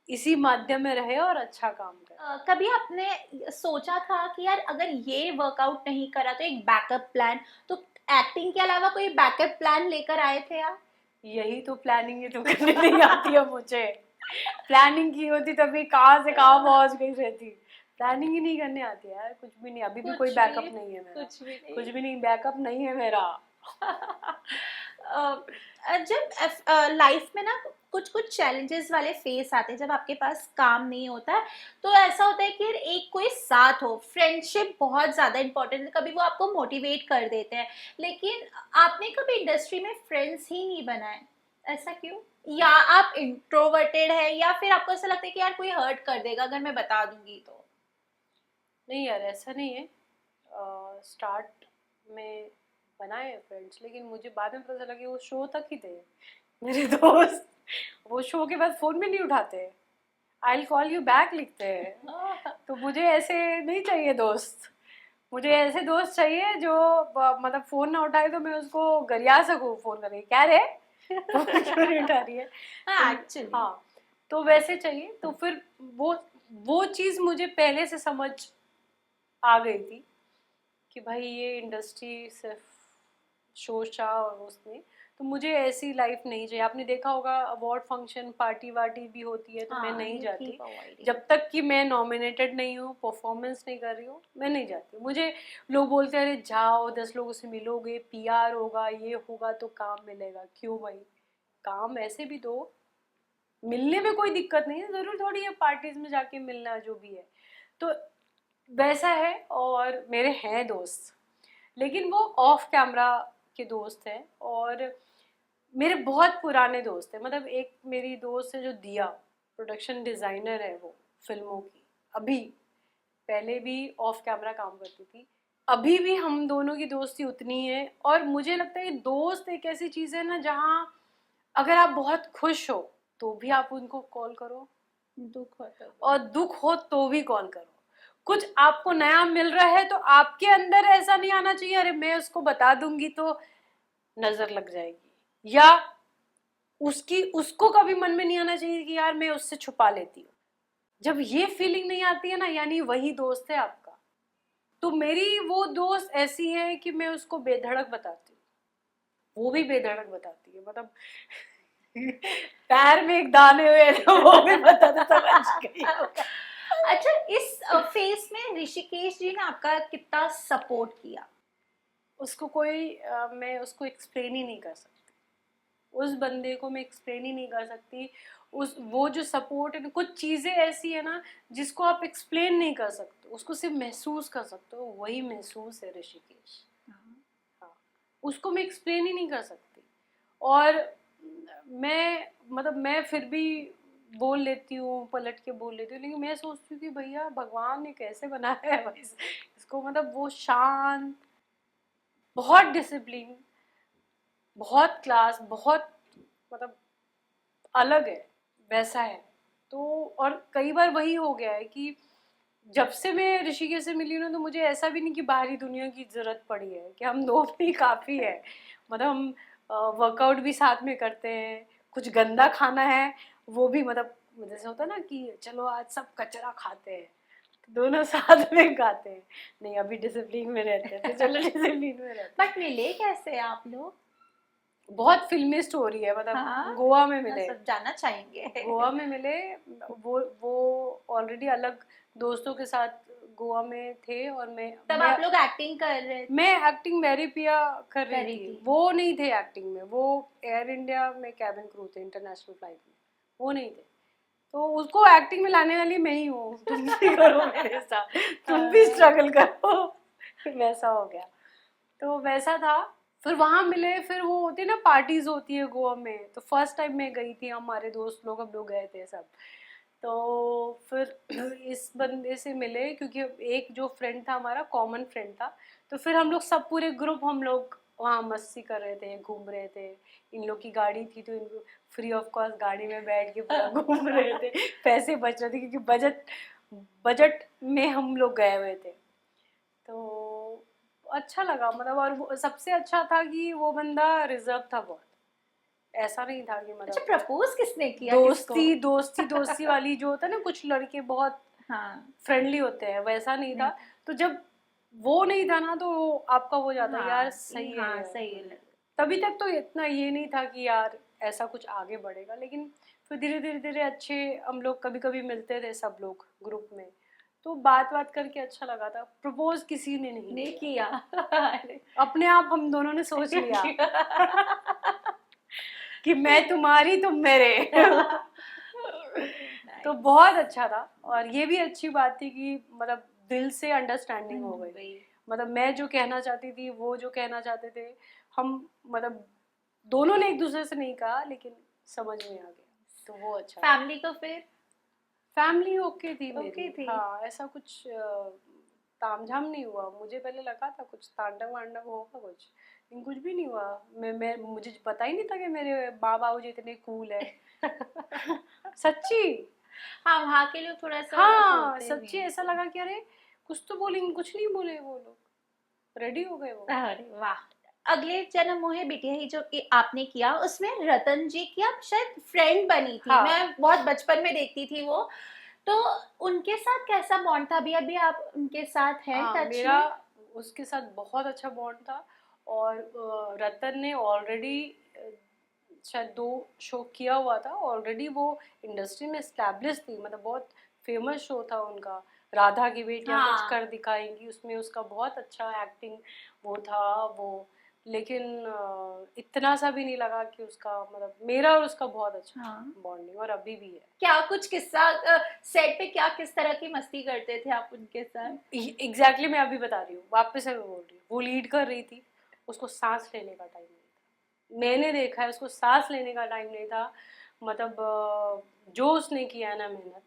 इसी माध्यम में रहे और अच्छा काम करें। कभी आपने सोचा था कि यार अगर ये वर्कआउट नहीं करा तो एक बैकअप प्लान, तो एक्टिंग के अलावा कोई बैकअप प्लान लेकर आए थे आप? यही तो प्लानिंग ही तो करने नहीं आती है मुझे। प्लानिंग की होती तभी कहाँ से कहाँ पहुँच गई रहती। प्लानिंग ही नहीं करने आती यार, कुछ भी नहीं। अभी भी कोई बैकअप नहीं है मेरा, कुछ भी नहीं। कुछ भी नहीं, बैकअप नहीं है मेरा। जब लाइफ में ना कुछ कुछ चैलेंजेस वाले फेस आते हैं, जब आपके पास काम नहीं होता है, तो ऐसा होता है कि यार एक कोई साथ हो, फ्रेंडशिप बहुत ज़्यादा इंपॉर्टेंट है, कभी वो आपको मोटिवेट कर देते हैं। लेकिन आपने कभी इंडस्ट्री में फ्रेंड्स ही नहीं बनाए, ऐसा क्यों? या आप इंट्रोवर्टेड है, या फिर आपको ऐसा लगता है कि यार कोई हर्ट कर देगा अगर मैं बता दूंगी तो? नहीं यार, ऐसा नहीं है। स्टार्ट में बनाए फ्रेंड्स, लेकिन मुझे बाद में पता चला कि वो शो तक ही थे मेरे दोस्त। वो शो के बाद फ़ोन भी नहीं उठाते, I will call you back लिखते हैं। तो मुझे ऐसे नहीं चाहिए दोस्त। मुझे ऐसे दोस्त चाहिए जो मतलब फ़ोन ना उठाए तो मैं उसको गरिया सकूँ फ़ोन करके, क्या रे फ़ोन क्यों नहीं उठा रही है। हाँ एक्चुअली। हाँ, तो वैसे चाहिए। तो फिर वो वो चीज़ मुझे पहले से समझ आ गई थी कि भाई ये इंडस्ट्री सिर्फ शोशा और उसमें, तो मुझे ऐसी लाइफ नहीं चाहिए। आपने देखा होगा अवार्ड फंक्शन पार्टी वार्टी भी होती है तो मैं हाँ, नहीं you जाती। keep avoiding. जब तक कि मैं नॉमिनेटेड नहीं हूँ, परफॉर्मेंस नहीं कर रही हूँ, मैं नहीं जाती। मुझे लोग बोलते हैं अरे जाओ 10 लोगों से मिलोगे, PR होगा, ये होगा तो काम मिलेगा। क्यों भाई, काम ऐसे भी दो, मिलने में कोई दिक्कत नहीं है, ज़रूर थोड़ी है पार्टीज में जाके मिलना जो भी है। तो वैसा है। और मेरे हैं दोस्त, लेकिन वो ऑफ कैमरा के दोस्त हैं, और मेरे बहुत पुराने दोस्त हैं। मतलब एक मेरी दोस्त है जो दिया, प्रोडक्शन डिज़ाइनर है वो फिल्मों की, अभी पहले भी ऑफ कैमरा काम करती थी, अभी भी हम दोनों की दोस्ती उतनी है। और मुझे लगता है कि दोस्त एक ऐसी चीज़ है ना जहाँ अगर आप बहुत खुश हो तो भी आप उनको कॉल करो, दुख होता है। और दुख हो तो भी कॉल करो। कुछ आपको नया मिल रहा है तो आपके अंदर ऐसा नहीं आना चाहिए अरे मैं उसको बता दूंगी तो नजर लग जाएगी, या उसको कभी मन में नहीं आना चाहिए कि यार मैं उससे छुपा लेती हूँ। जब ये फीलिंग नहीं आती है ना, यानी वही दोस्त है आपका। तो मेरी वो दोस्त ऐसी है कि मैं उसको बेधड़क बताती हूँ, वो भी बेधड़क बताती है। मतलब पैर में एक दाने हुए तो वो भी बता तो समझ गई होगा। अच्छा, इस फेस में ऋषिकेश जी ने आपका कितना सपोर्ट किया? उसको कोई मैं उसको एक्सप्लेन ही नहीं कर सकती। उस बंदे को मैं एक्सप्लेन ही नहीं कर सकती। उस वो जो सपोर्ट है, कुछ चीज़ें ऐसी है ना जिसको आप एक्सप्लेन नहीं कर सकते, उसको सिर्फ महसूस कर सकते हो। वही महसूस है ऋषिकेश। हाँ, उसको मैं एक्सप्लेन ही नहीं कर सकती। और मैं मतलब मैं फिर भी बोल लेती हूँ, पलट के बोल लेती हूँ, लेकिन मैं सोचती हूँ कि भैया भगवान ने कैसे बनाया है भाई इसको। मतलब वो शांत, बहुत डिसिप्लिन, बहुत क्लास, बहुत मतलब अलग है, वैसा है। तो और कई बार वही हो गया है कि जब से मैं ऋषिकेश से मिली हूँ ना, तो मुझे ऐसा भी नहीं कि बाहरी दुनिया की ज़रूरत पड़ी है, कि हम दोनों ही काफ़ी है। मतलब हम वर्कआउट भी साथ में करते हैं, कुछ गंदा खाना है वो भी, मतलब जैसे होता है ना कि चलो आज सब कचरा खाते हैं, तो दोनों साथ में खाते हैं। नहीं, अभी डिसिप्लिन में रहते हैं तो चलो डिसिप्लिन में रहते हैं। बट मिले कैसे आप लोग? बहुत फिल्मी स्टोरी है। मतलब हाँ, गोवा में मिले, सब जानना चाहेंगे। गोवा में मिले। वो ऑलरेडी अलग दोस्तों के साथ गोवा में थे और तब आप लोग एक्टिंग कर रहे थे? मैं एक्टिंग मैरी पिया कर कर रही रही थी, थी। वो नहीं थे एक्टिंग में, वो एयर इंडिया में कैबिन क्रू थे इंटरनेशनल फ्लाइट में, वो नहीं थे। तो उसको एक्टिंग में लाने वाली मैं ही हूँ, तुम भी करो मेरे साथ, तुम भी स्ट्रगल करो। वैसा हो गया, तो वैसा था। फिर वहां मिले, फिर वो होती है ना पार्टीज होती है गोवा में, तो फर्स्ट टाइम मैं गई थी, हमारे दोस्त लोग हम लोग गए थे सब। तो फिर इस बंदे से मिले, क्योंकि एक जो फ्रेंड था हमारा कॉमन फ्रेंड था, तो फिर हम लोग सब पूरे ग्रुप हम लोग वहाँ मस्ती कर रहे थे, घूम रहे थे। इन लोग की गाड़ी थी तो इनको फ्री ऑफ कॉस्ट गाड़ी में बैठ के पूरा घूम रहे थे, पैसे बच रहे थे क्योंकि बजट बजट में हम लोग गए हुए थे। तो अच्छा लगा, मतलब। और सबसे अच्छा था कि वो बंदा रिजर्व था बहुत, ऐसा नहीं था कि अच्छा, मतलब प्रपोज किसने किया दोस्ती किसको? दोस्ती दोस्ती वाली जो होता है ना, कुछ लड़के बहुत हाँ फ्रेंडली होते हैं, वैसा नहीं नहीं था। तो जब वो नहीं था ना, तो आपका हो जाता है यार हाँ सही है हाँ यार। सही है। तभी तक तो इतना ये नहीं था कि यार ऐसा कुछ आगे बढ़ेगा, लेकिन फिर धीरे धीरे धीरे अच्छे हम लोग कभी कभी मिलते थे सब लोग ग्रुप में, तो बात बात करके अच्छा लगा था। प्रपोज किसी ने नहीं ने किया, किया। अरे। अपने आप हम दोनों ने सोच लिया कि मैं तुम्हारी तुम मेरे। तो Nice. बहुत अच्छा था, और ये भी अच्छी बात थी कि मतलब दिल से अंडरस्टैंडिंग हो गई। वही। मतलब मैं जो कहना चाहती थी, वो जो कहना चाहते थे, हम मतलब दोनों ने एक दूसरे से नहीं कहा, लेकिन समझ में आ गया, तो वो अच्छा था। फैमिली को फिर फैमिली ओके थी ओके मेरी, थी? हाँ, ऐसा कुछ तामझाम नहीं हुआ। मुझे पहले लगा था कुछ तांडव वांडव होगा कुछ, लेकिन कुछ भी नहीं हुआ। मैं मुझे पता ही नहीं था कि मेरे माँ बाबू जी इतने कूल है। सच्ची, हाँ, वहाँ के लोग थोड़ा सा हाँ होते भी सच्ची, हैं ऐसा ऐसे। लगा कि अरे कुछ तो बोलेंगे, कुछ नहीं बोले वो लोग, रेडी हो गए वो। अरे वाह। अगले जन्म मोहे बिटिया ही जो कि आपने किया, उसमें रतन जी की आप शायद फ्रेंड बनी थी, हाँ मैं बहुत बचपन में देखती थी वो। तो उनके साथ कैसा बॉन्ड था? अभी अभी आप उनके साथ हैं हाँ, टच मेरा में? उसके साथ बहुत अच्छा बॉन्ड था। और रतन ने ऑलरेडी शायद 2 शो किया हुआ था ऑलरेडी, वो इंडस्ट्री में एस्टैब्लिश थी, मतलब बहुत फेमस शो था उनका, राधा की बेटियां कुछ हाँ कर दिखाएंगी, उसमें उसका बहुत अच्छा एक्टिंग वो था वो। लेकिन इतना सा भी नहीं लगा कि उसका, मतलब मेरा और उसका बहुत अच्छा हाँ। बॉन्डिंग, और अभी भी है। क्या कुछ किस्सा, सेट पे क्या किस तरह की मस्ती करते थे आप उनके साथ? एग्जैक्टली मैं अभी बता रही हूँ, वापस से मैं बोल रही हूँ, वो लीड कर रही थी, उसको सांस लेने का टाइम नहीं था। मैंने देखा है, उसको सांस लेने का टाइम नहीं था। मतलब जो उसने किया है ना मेहनत,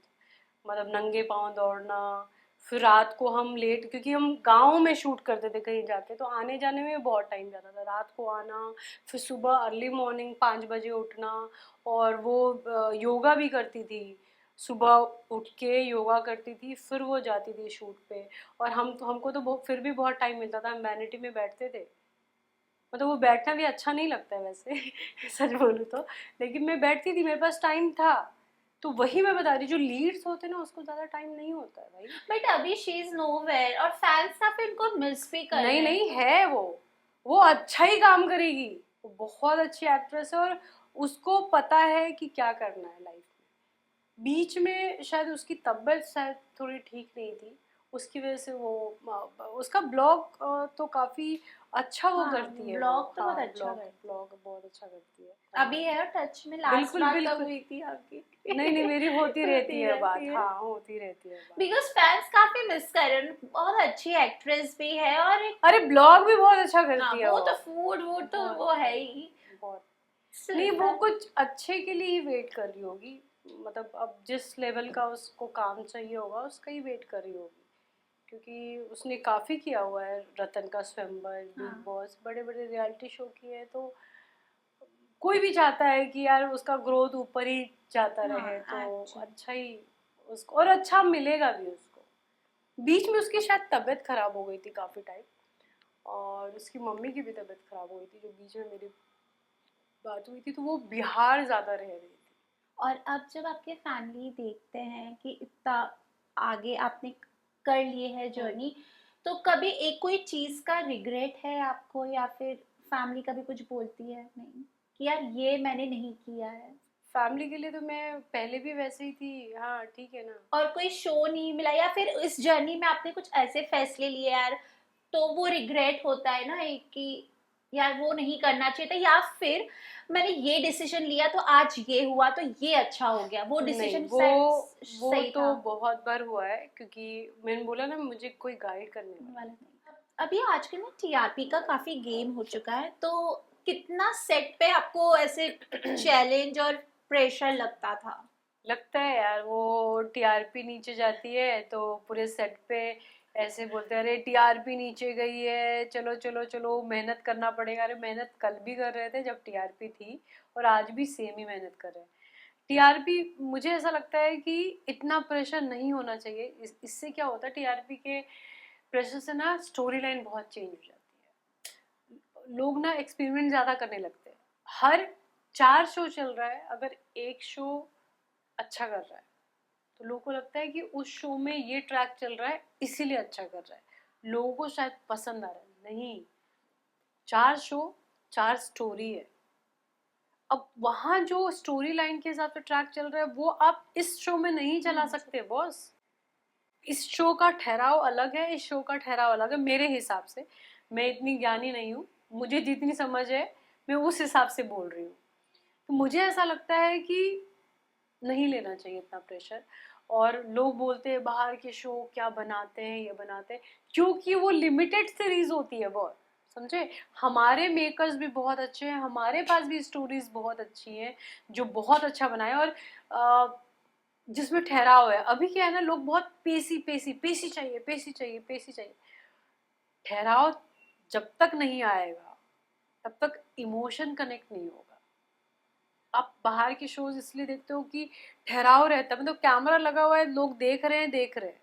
मतलब नंगे पाँव दौड़ना, फिर रात को हम लेट, क्योंकि हम गांव में शूट करते थे कहीं जाके, तो आने जाने में बहुत टाइम जाता था, रात को आना, फिर सुबह अर्ली मॉर्निंग 5 बजे उठना। और वो योगा भी करती थी, सुबह उठ के योगा करती थी, फिर वो जाती थी शूट पे। और हमको तो फिर भी बहुत टाइम मिलता था, हम वैनिटी में बैठते थे। मतलब वो बैठना भी अच्छा नहीं लगता है वैसे, सच बोलूँ तो, लेकिन मैं बैठती थी, मेरे पास टाइम था। तो वही मैं बता रही, जो लीड्स होते हैं ना, उसको ज्यादा टाइम नहीं होता है भाई। बट अभी शी इज नोवेयर और फैंस काफी उनको मिस भी कर नहीं रहे हैं। नहीं है वो अच्छा ही काम करेगी, वो बहुत अच्छी एक्ट्रेस है, और उसको पता है कि क्या करना है लाइफ में। बीच में शायद उसकी तबीयत शायद थोड़ी ठीक नहीं थी, उसकी वजह से वो उसका ब्लॉग तो काफी अच्छा वो हाँ, करती है वो, ब्लॉग तो हाँ बहुत अच्छा ब्लॉग करती है। ब्लॉग बहुत अच्छा करती है, अभी हाँ। है टच में? लास्ट बिल्कुल बात कब बिल्कुल, हुई थी आपकी? नहीं नहीं, मेरी होती रहती होती है बात, रहती है। हाँ होती रहती है बात। बिकॉज फैंस काफी मिस कर रहे हैं, बहुत अच्छी एक्ट्रेस भी है और एक। अरे ब्लॉग भी बहुत अच्छा हाँ, करती है वो वो, तो फूड वूड तो बहुत वो है ही। बहुत। Still नहीं, वो fans- कुछ अच्छे के लिए ही वेट कर रही होगी, मतलब अब जिस लेवल का उसको काम चाहिए होगा उसका ही वेट कर रही होगी, क्योंकि उसने काफ़ी किया हुआ है, रतन का स्वयंवर, बिग हाँ बॉस, बड़े बड़े रियलिटी शो किए हैं, तो कोई भी चाहता है कि यार उसका ग्रोथ ऊपर ही जाता रहे, हाँ तो एक्चुअली। अच्छा ही उसको, और अच्छा मिलेगा भी उसको। बीच में उसकी शायद तबीयत खराब हो गई थी काफ़ी टाइम, और उसकी मम्मी की भी तबीयत खराब हो गई थी, जो बीच में मेरी बात हुई थी, तो वो बिहार ज़्यादा रह रही थी। और अब जब आपके फैमिली देखते हैं कि इतना आगे आपने कर लिए है हम्म। जर्नी, तो कभी एक कोई चीज का रिग्रेट है आपको, या फिर फैमिली कभी कुछ बोलती है नहीं कि यार ये मैंने नहीं किया है? फैमिली के लिए तो मैं पहले भी वैसे ही थी, हाँ ठीक है ना। और कोई शो नहीं मिला, या फिर इस जर्नी में आपने कुछ ऐसे फैसले लिए यार, तो वो रिग्रेट होता है ना एक कि यार वो नहीं करना चाहिए था, या फिर मैंने ये डिसीजन लिया तो आज ये हुआ तो ये अच्छा हो गया, वो नहीं, डिसीजन वो सही तो था बहुत बार हुआ है, क्योंकि मैंने बोला ना मुझे कोई गाइड करने वाला। वाला नहीं। अभी आजकल ना टीआरपी का काफी गेम हो चुका है, तो कितना सेट पे आपको ऐसे चैलेंज और प्रेशर लगता था? लगता है यार, वो टीआरपी नीचे जाती है तो पूरे सेट पे ऐसे बोलते हैं, अरे टीआरपी नीचे गई है, चलो चलो चलो मेहनत करना पड़ेगा। अरे मेहनत कल भी कर रहे थे जब टीआरपी थी, और आज भी सेम ही मेहनत कर रहे हैं। टीआरपी, मुझे ऐसा लगता है कि इतना प्रेशर नहीं होना चाहिए। इससे क्या होता है, टीआरपी के प्रेशर से ना स्टोरी लाइन बहुत चेंज हो जाती है, लोग ना एक्सपेरिमेंट ज्यादा करने लगते हैं। हर 4 शो चल रहा है, अगर एक शो अच्छा कर रहा है तो लोगों को लगता है कि उस शो में ये ट्रैक चल रहा है इसीलिए अच्छा कर रहा है, लोगों को शायद पसंद आ रहा है। नहीं, 4 शो 4 स्टोरी है। अब वहां जो स्टोरी लाइन के हिसाब से ट्रैक चल रहा है वो आप इस शो में नहीं चला सकते बॉस। इस शो का ठहराव अलग है, इस शो का ठहराव अलग है मेरे हिसाब से। मैं इतनी ज्ञानी नहीं हूँ, मुझे जितनी समझ है मैं उस हिसाब से बोल रही हूँ। तो मुझे ऐसा लगता है कि नहीं लेना चाहिए इतना प्रेशर। और लोग बोलते हैं बाहर के शो क्या बनाते हैं, ये बनाते हैं, क्योंकि वो लिमिटेड सीरीज होती है बहुत, समझे। हमारे मेकर्स भी बहुत अच्छे हैं, हमारे पास भी स्टोरीज बहुत अच्छी हैं जो बहुत अच्छा बनाए, और जिसमें ठहराव है। अभी क्या है ना, लोग बहुत पेसी पेसी पेसी चाहिए, पेसी चाहिए, पेसी चाहिए। ठहराव जब तक नहीं आएगा तब तक इमोशन कनेक्ट नहीं होगा। आप बाहर के शोज इसलिए देखते हो कि ठहराव रहता है, मतलब कैमरा लगा हुआ है, लोग देख रहे हैं, देख रहे हैं,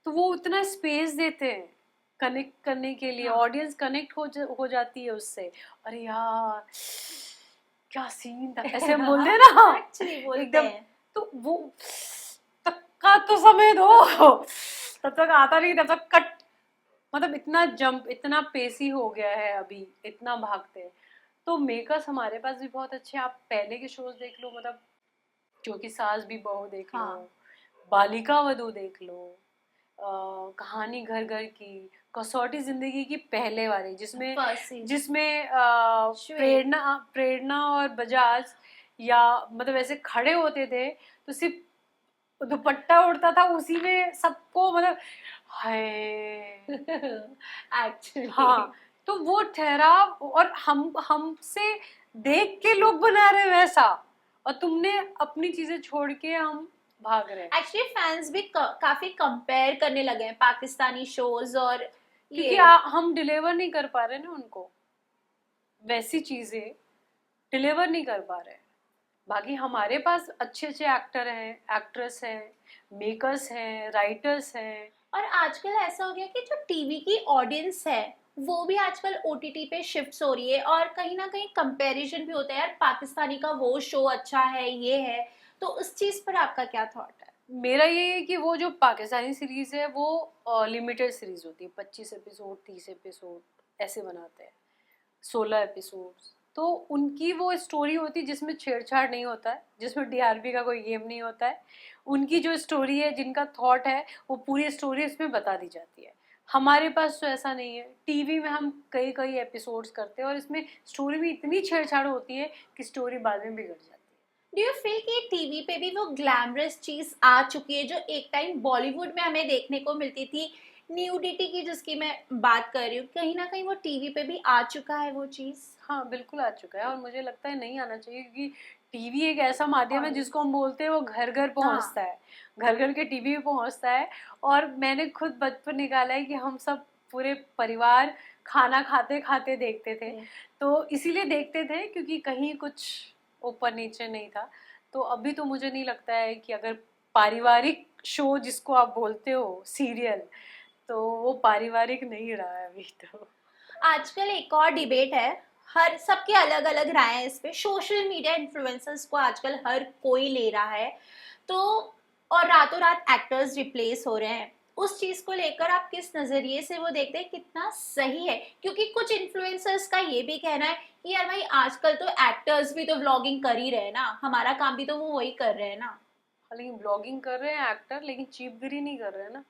तो वो उतना स्पेस देते हैं कनेक्ट करने के लिए। हाँ। ऑडियंस कनेक्ट हो जाती है उससे। अरे यार क्या सीन था, ऐसे हम बोलते हैं ना एक्चुअली बोलते एकदम। हैं। तो वो तक का तो समय दो, तब तक आता नहीं, तब तक कट। मतलब इतना जंप, इतना पेसी हो गया है अभी, इतना भागते हैं। तो मेकर्स हमारे पास भी बहुत अच्छे हैं। आप पहले के शोज देख लो, मतलब जो कि सास भी बहू देख लो, हाँ। बालिका वधू देख लो, कहानी घर घर की, कसौटी जिंदगी की पहले वाली, जिसमें फर्स्ट सीजन। जिसमें श्वेत। प्रेरणा प्रेरणा और बजाज, या मतलब ऐसे खड़े होते थे तो सिर्फ दुपट्टा उड़ता था, उसी में सबको मतलब हाय। एक्चुअली। हाँ, तो वो ठहराव, और हम हमसे देख के लोग बना रहे हैं वैसा, और तुमने अपनी चीजें छोड़ के हम भाग रहे हैं। एक्चुअली फैंस भी काफी कंपेयर करने लगे हैं पाकिस्तानी शोज और क्योंकि ये। हम डिलीवर नहीं कर पा रहे ना उनको, वैसी चीजें डिलीवर नहीं कर पा रहे। बाकी हमारे पास अच्छे अच्छे एक्टर हैं, एक्ट्रेस हैं, मेकर्स हैं, राइटर्स हैं। और आजकल ऐसा हो गया कि जो टीवी की ऑडियंस है वो भी आजकल ओटीटी पे शिफ्ट हो रही है, और कहीं ना कहीं कंपैरिजन भी होता है यार, पाकिस्तानी का वो शो अच्छा है, ये है। तो उस चीज पर आपका क्या थॉट है? मेरा ये है कि वो जो पाकिस्तानी सीरीज है वो लिमिटेड सीरीज होती है, 25 एपिसोड, 30 एपिसोड ऐसे बनाते हैं, 16 एपिसोड। तो उनकी वो स्टोरी होती है जिसमें छेड़छाड़ नहीं होता है, जिसमें टीआरपी का कोई गेम नहीं होता है। उनकी जो स्टोरी है, जिनका थॉट है, वो पूरी स्टोरी इसमें बता दी जाती है। हमारे पास तो ऐसा नहीं है, टीवी में हम कई कई एपिसोड्स करते हैं और इसमें स्टोरी में इतनी छेड़छाड़ होती है कि स्टोरी बाद में बिगड़ जाती है। डू यू फील कि टीवी पे भी वो ग्लैमरस चीज आ चुकी है जो एक टाइम बॉलीवुड में हमें देखने को मिलती थी, न्यूडिटी की जिसकी मैं बात कर रही हूँ, कहीं ना कहीं वो टीवी पे भी आ चुका है वो चीज? हाँ बिल्कुल आ चुका है, और मुझे लगता है नहीं आना चाहिए, क्योंकि टीवी एक ऐसा माध्यम है और जिसको हम बोलते हैं वो घर घर हाँ। पहुंचता है, घर घर के टीवी में पहुंचता है। और मैंने खुद बचपन निकाला है कि हम सब पूरे परिवार खाना खाते खाते देखते थे। तो इसीलिए देखते थे क्योंकि कहीं कुछ ऊपर नीचे नहीं था। तो अभी तो मुझे नहीं लगता है कि अगर पारिवारिक शो जिसको आप बोलते हो सीरियल, तो वो पारिवारिक नहीं रहा है अभी तो। आजकल एक और डिबेट है, हर सबके अलग अलग राय है इस पे, सोशल मीडिया इन्फ्लुएंसर्स को आजकल हर कोई ले रहा है, तो और रातों रात एक्टर्स रिप्लेस हो रहे हैं। उस चीज को लेकर आप किस नजरिए से वो देखते हैं, कितना सही है? क्योंकि कुछ इन्फ्लुएंसर्स का ये भी कहना है कि यार भाई आजकल तो एक्टर्स भी तो व्लॉगिंग कर ही रहे हैं ना, हमारा काम भी तो वो वही कर रहे हैं ना। हाँ, लेकिन ब्लॉगिंग कर रहे हैं एक्टर, लेकिन चीपगिरी नहीं कर रहे हैं ना,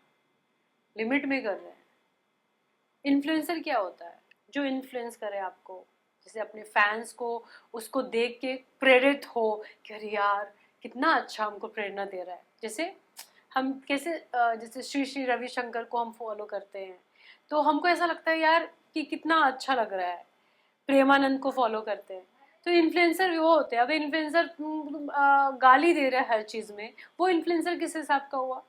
लिमिट में कर रहे हैं। इन्फ्लुएंसर क्या होता है? जो इन्फ्लुएंस करे आपको, जैसे अपने फैंस को, उसको देख के प्रेरित हो कि अरे यार कितना अच्छा हमको प्रेरणा दे रहा है। जैसे हम कैसे जैसे श्री श्री रविशंकर को हम फॉलो करते हैं, तो हमको ऐसा लगता है यार कि कितना अच्छा लग रहा है। प्रेमानंद को फॉलो करते हैं, तो इन्फ्लुएंसर वो होते हैं। अब इन्फ्लुएंसर गाली दे रहा है हर चीज में, वो इन्फ्लुएंसर किस हिसाब का हुआ?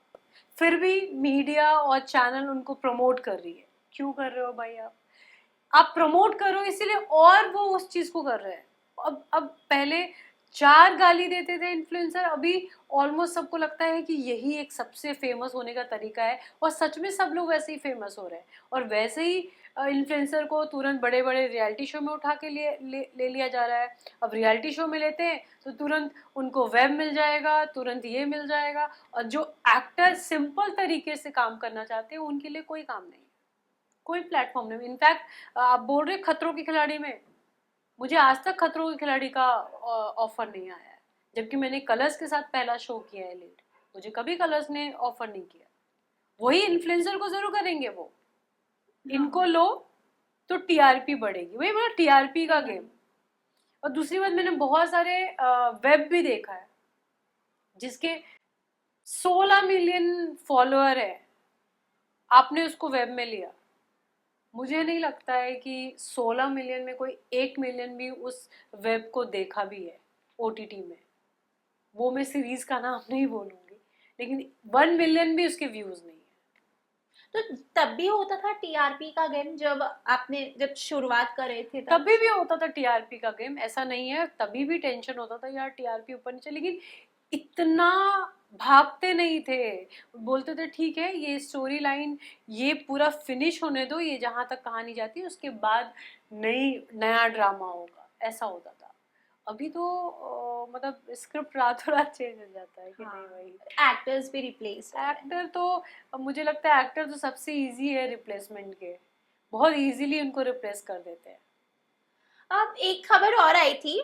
फिर भी मीडिया और चैनल उनको प्रमोट कर रही है। क्यों कर रहे हो भाई? आप प्रमोट करो इसीलिए, और वो उस चीज को कर रहे हैं। अब पहले 4 गाली देते थे इन्फ्लुएंसर, अभी ऑलमोस्ट सबको लगता है कि यही एक सबसे फेमस होने का तरीका है, और सच में सब लोग वैसे ही फेमस हो रहे हैं। और वैसे ही इन्फ्लुएंसर को तुरंत बड़े बड़े रियलिटी शो में उठा के ले लिया जा रहा है। अब रियलिटी शो में लेते हैं तो तुरंत उनको वेब मिल जाएगा, तुरंत ये मिल जाएगा, और जो एक्टर सिंपल तरीके से काम करना चाहते हैं उनके लिए कोई काम नहीं, कोई प्लेटफॉर्म नहीं। इनफैक्ट आप बोल रहे खतरों के खिलाड़ी में, मुझे आज तक खतरों के खिलाड़ी का ऑफर नहीं आया है, जबकि मैंने कलर्स के साथ पहला शो किया है लीड, मुझे कभी कलर्स ने ऑफर नहीं किया। वही इन्फ्लुएंसर को जरूर करेंगे वो, इनको लो तो टीआरपी बढ़ेगी, वही मतलब टीआरपी का गेम। और दूसरी बात, मैंने बहुत सारे वेब भी देखा है जिसके 16 मिलियन फॉलोअर है, आपने उसको वेब में लिया। मुझे नहीं लगता है कि 16 मिलियन में कोई 1 मिलियन भी उस वेब को देखा भी है ओटीटी में। वो मैं सीरीज का नाम नहीं बोलूंगी, लेकिन 1 मिलियन भी उसके व्यूज नहीं है। तो तब भी होता था टीआरपी का गेम, जब शुरुआत कर रहे थे तब? तभी भी होता था टीआरपी का गेम, ऐसा नहीं है, तभी भी टेंशन होता था यार टीआरपी ऊपर नीचे, लेकिन इतना भागते नहीं थे। बोलते थे ठीक है ये स्टोरी लाइन ये पूरा फिनिश होने दो, ये जहां तक कहानी जाती है उसके बाद नया ड्रामा होगा, ऐसा होता था। अभी तो मतलब स्क्रिप्ट रातों रात चेंज हो जाता है कि हाँ, नहीं भाई। एक्टर्स भी रिप्लेस हो रहे हैं। एक्टर तो मुझे लगता है एक्टर तो सबसे इजी है रिप्लेसमेंट के, बहुत इजीली उनको रिप्लेस कर देते हैं। अब एक खबर और आई थी,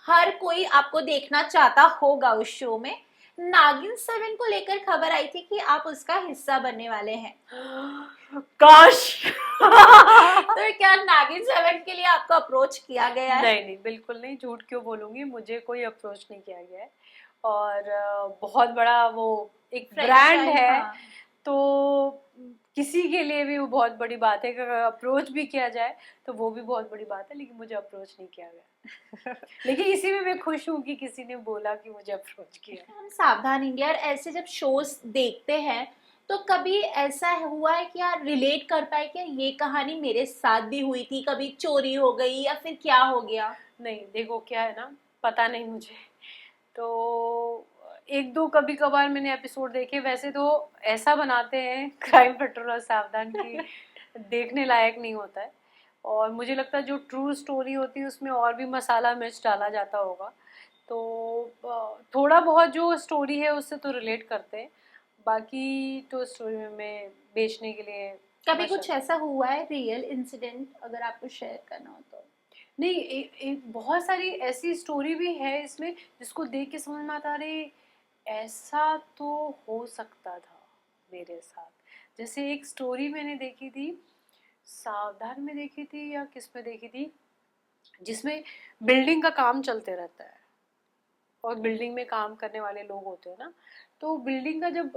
हर कोई आपको देखना चाहता होगा उस शो में, नागिन 7 को लेकर खबर आई थी कि आप उसका हिस्सा बनने वाले हैं। काश तो क्या नागिन 7 के लिए आपको अप्रोच किया गया है? नहीं नहीं, बिल्कुल नहीं, झूठ क्यों बोलूंगी, मुझे कोई अप्रोच नहीं किया गया है। और बहुत बड़ा वो एक ब्रांड Franchise, है, हाँ। तो किसी के लिए भी वो बहुत बड़ी बात है कि अगर अप्रोच भी किया जाए तो वो भी बहुत बड़ी बात है, लेकिन मुझे अप्रोच नहीं किया गया लेकिन इसी में मैं खुश हूँ कि किसी ने बोला कि मुझे अप्रोच किया। हम सावधान इंडिया और ऐसे जब शोज देखते हैं तो कभी ऐसा हुआ है कि यार रिलेट कर पाए कि ये कहानी मेरे साथ भी हुई थी, कभी चोरी हो गई या फिर क्या हो गया? नहीं, देखो क्या है ना, पता नहीं मुझे, तो एक दो कभी कभार मैंने एपिसोड देखे, वैसे तो ऐसा बनाते हैं क्राइम पेट्रोल और सावधान की देखने लायक नहीं होता है। और मुझे लगता है जो ट्रू स्टोरी होती है उसमें और भी मसाला मिर्च डाला जाता होगा, तो थोड़ा बहुत जो स्टोरी है उससे तो रिलेट करते हैं, बाकी तो स्टोरी में बेचने के लिए कभी मशा कुछ ऐसा हुआ है रियल इंसिडेंट, अगर आपको शेयर करना हो तो? नहीं, एक बहुत सारी ऐसी स्टोरी भी है इसमें जिसको देख के समझ में आता, अरे ऐसा तो हो सकता था मेरे साथ। जैसे एक स्टोरी मैंने देखी थी, सावधान में देखी थी या किस में देखी थी, जिसमें बिल्डिंग का काम चलते रहता है और बिल्डिंग में काम करने वाले लोग होते हैं ना, तो बिल्डिंग का जब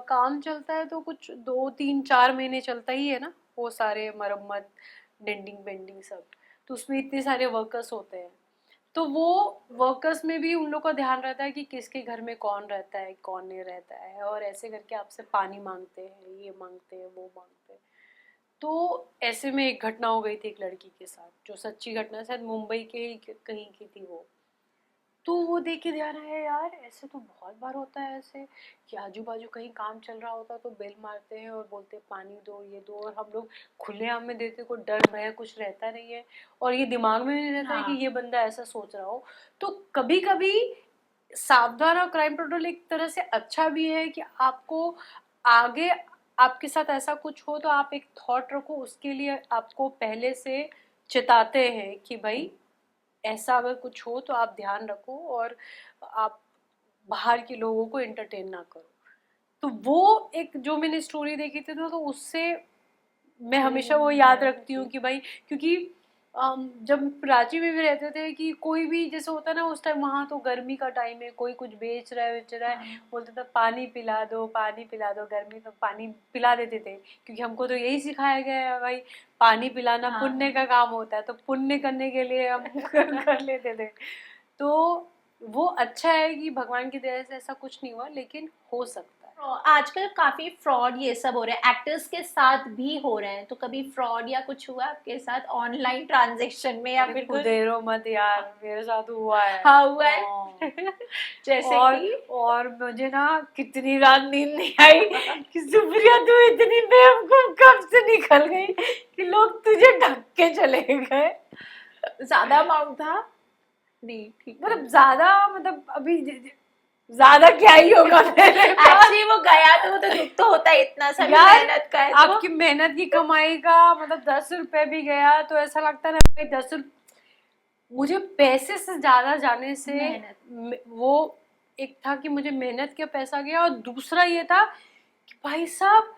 काम चलता है तो कुछ 2 3 4 महीने चलता ही है ना, वो सारे मरम्मत डेंडिंग बेंडिंग सब, तो उसमें इतने सारे वर्कर्स होते हैं, तो वो वर्कर्स में भी उन लोग का ध्यान रहता है कि किसके घर में कौन रहता है कौन नहीं रहता है, और ऐसे करके आपसे पानी मांगते हैं, ये मांगते हैं, वो मांगते हैं। तो ऐसे में एक घटना हो गई थी एक लड़की के साथ, जो सच्ची घटना, शायद मुंबई के ही कहीं की थी वो। तो वो देख के ध्यान आया यार ऐसे तो बहुत बार होता है ऐसे, कि आजू बाजू कहीं काम चल रहा होता तो बेल मारते हैं और बोलते हैं पानी दो ये दो, और हम लोग खुलेआम में देते, कोई डर भय कुछ रहता नहीं है, और ये दिमाग में नहीं रहता है कि हाँ। ये बंदा ऐसा सोच रहा हो। तो कभी कभी सावधान और क्राइम पेट्रोल एक तरह से अच्छा भी है कि आपको आगे आपके साथ ऐसा कुछ हो तो आप एक थॉट रखो, उसके लिए आपको पहले से चेताते हैं कि भाई ऐसा अगर कुछ हो तो आप ध्यान रखो और आप बाहर के लोगों को एंटरटेन ना करो। तो वो एक जो मैंने स्टोरी देखी थी ना, तो उससे मैं हमेशा वो याद रखती हूँ कि भाई, क्योंकि जब रांची में भी रहते थे कि कोई भी जैसे होता है ना, उस टाइम वहाँ तो गर्मी का टाइम है, कोई कुछ बेच रहा है, बोलते थे पानी पिला दो, पानी पिला दो, गर्मी में पानी पिला देते थे, क्योंकि हमको तो यही सिखाया गया है भाई, पानी पिलाना पुण्य का काम होता है, तो पुण्य करने के लिए हम कर लेते थे। तो वो अच्छा है कि भगवान की दया से ऐसा कुछ नहीं हुआ, लेकिन हो सकता है। आजकल काफी फ्रॉड ये सब हो रहे हैं, एक्टर्स के साथ भी हो रहे हैं, तो कभी फ्रॉड या कुछ हुआ आपके साथ ऑनलाइन ट्रांजैक्शन में या फिर कुछ? खुदेरो मत यार, मेरे साथ हुआ है। हाँ हुआ है। हाँ। जैसे और मुझे ना कितनी रात नींद नहीं आई कि सुप्रिया तू इतनी बेवकूफ कब से निकल गई कि लोग तुझे ढक के चले गए। ज्यादा अमाउंट था? नहीं ठीक, मतलब ज्यादा, मतलब अभी ज्यादा क्या ही होगा एक्चुअली वो गया तो वो तो दुख तो होता है, इतना सा भी यार, मेहनत का है तो। आपकी मेहनत की कमाई का मतलब 10 रुपए भी गया तो ऐसा लगता है ना भाई 10 रुपए, मुझे पैसे से ज्यादा जाने से वो एक था कि मुझे मेहनत का पैसा गया, और दूसरा ये था कि भाई साहब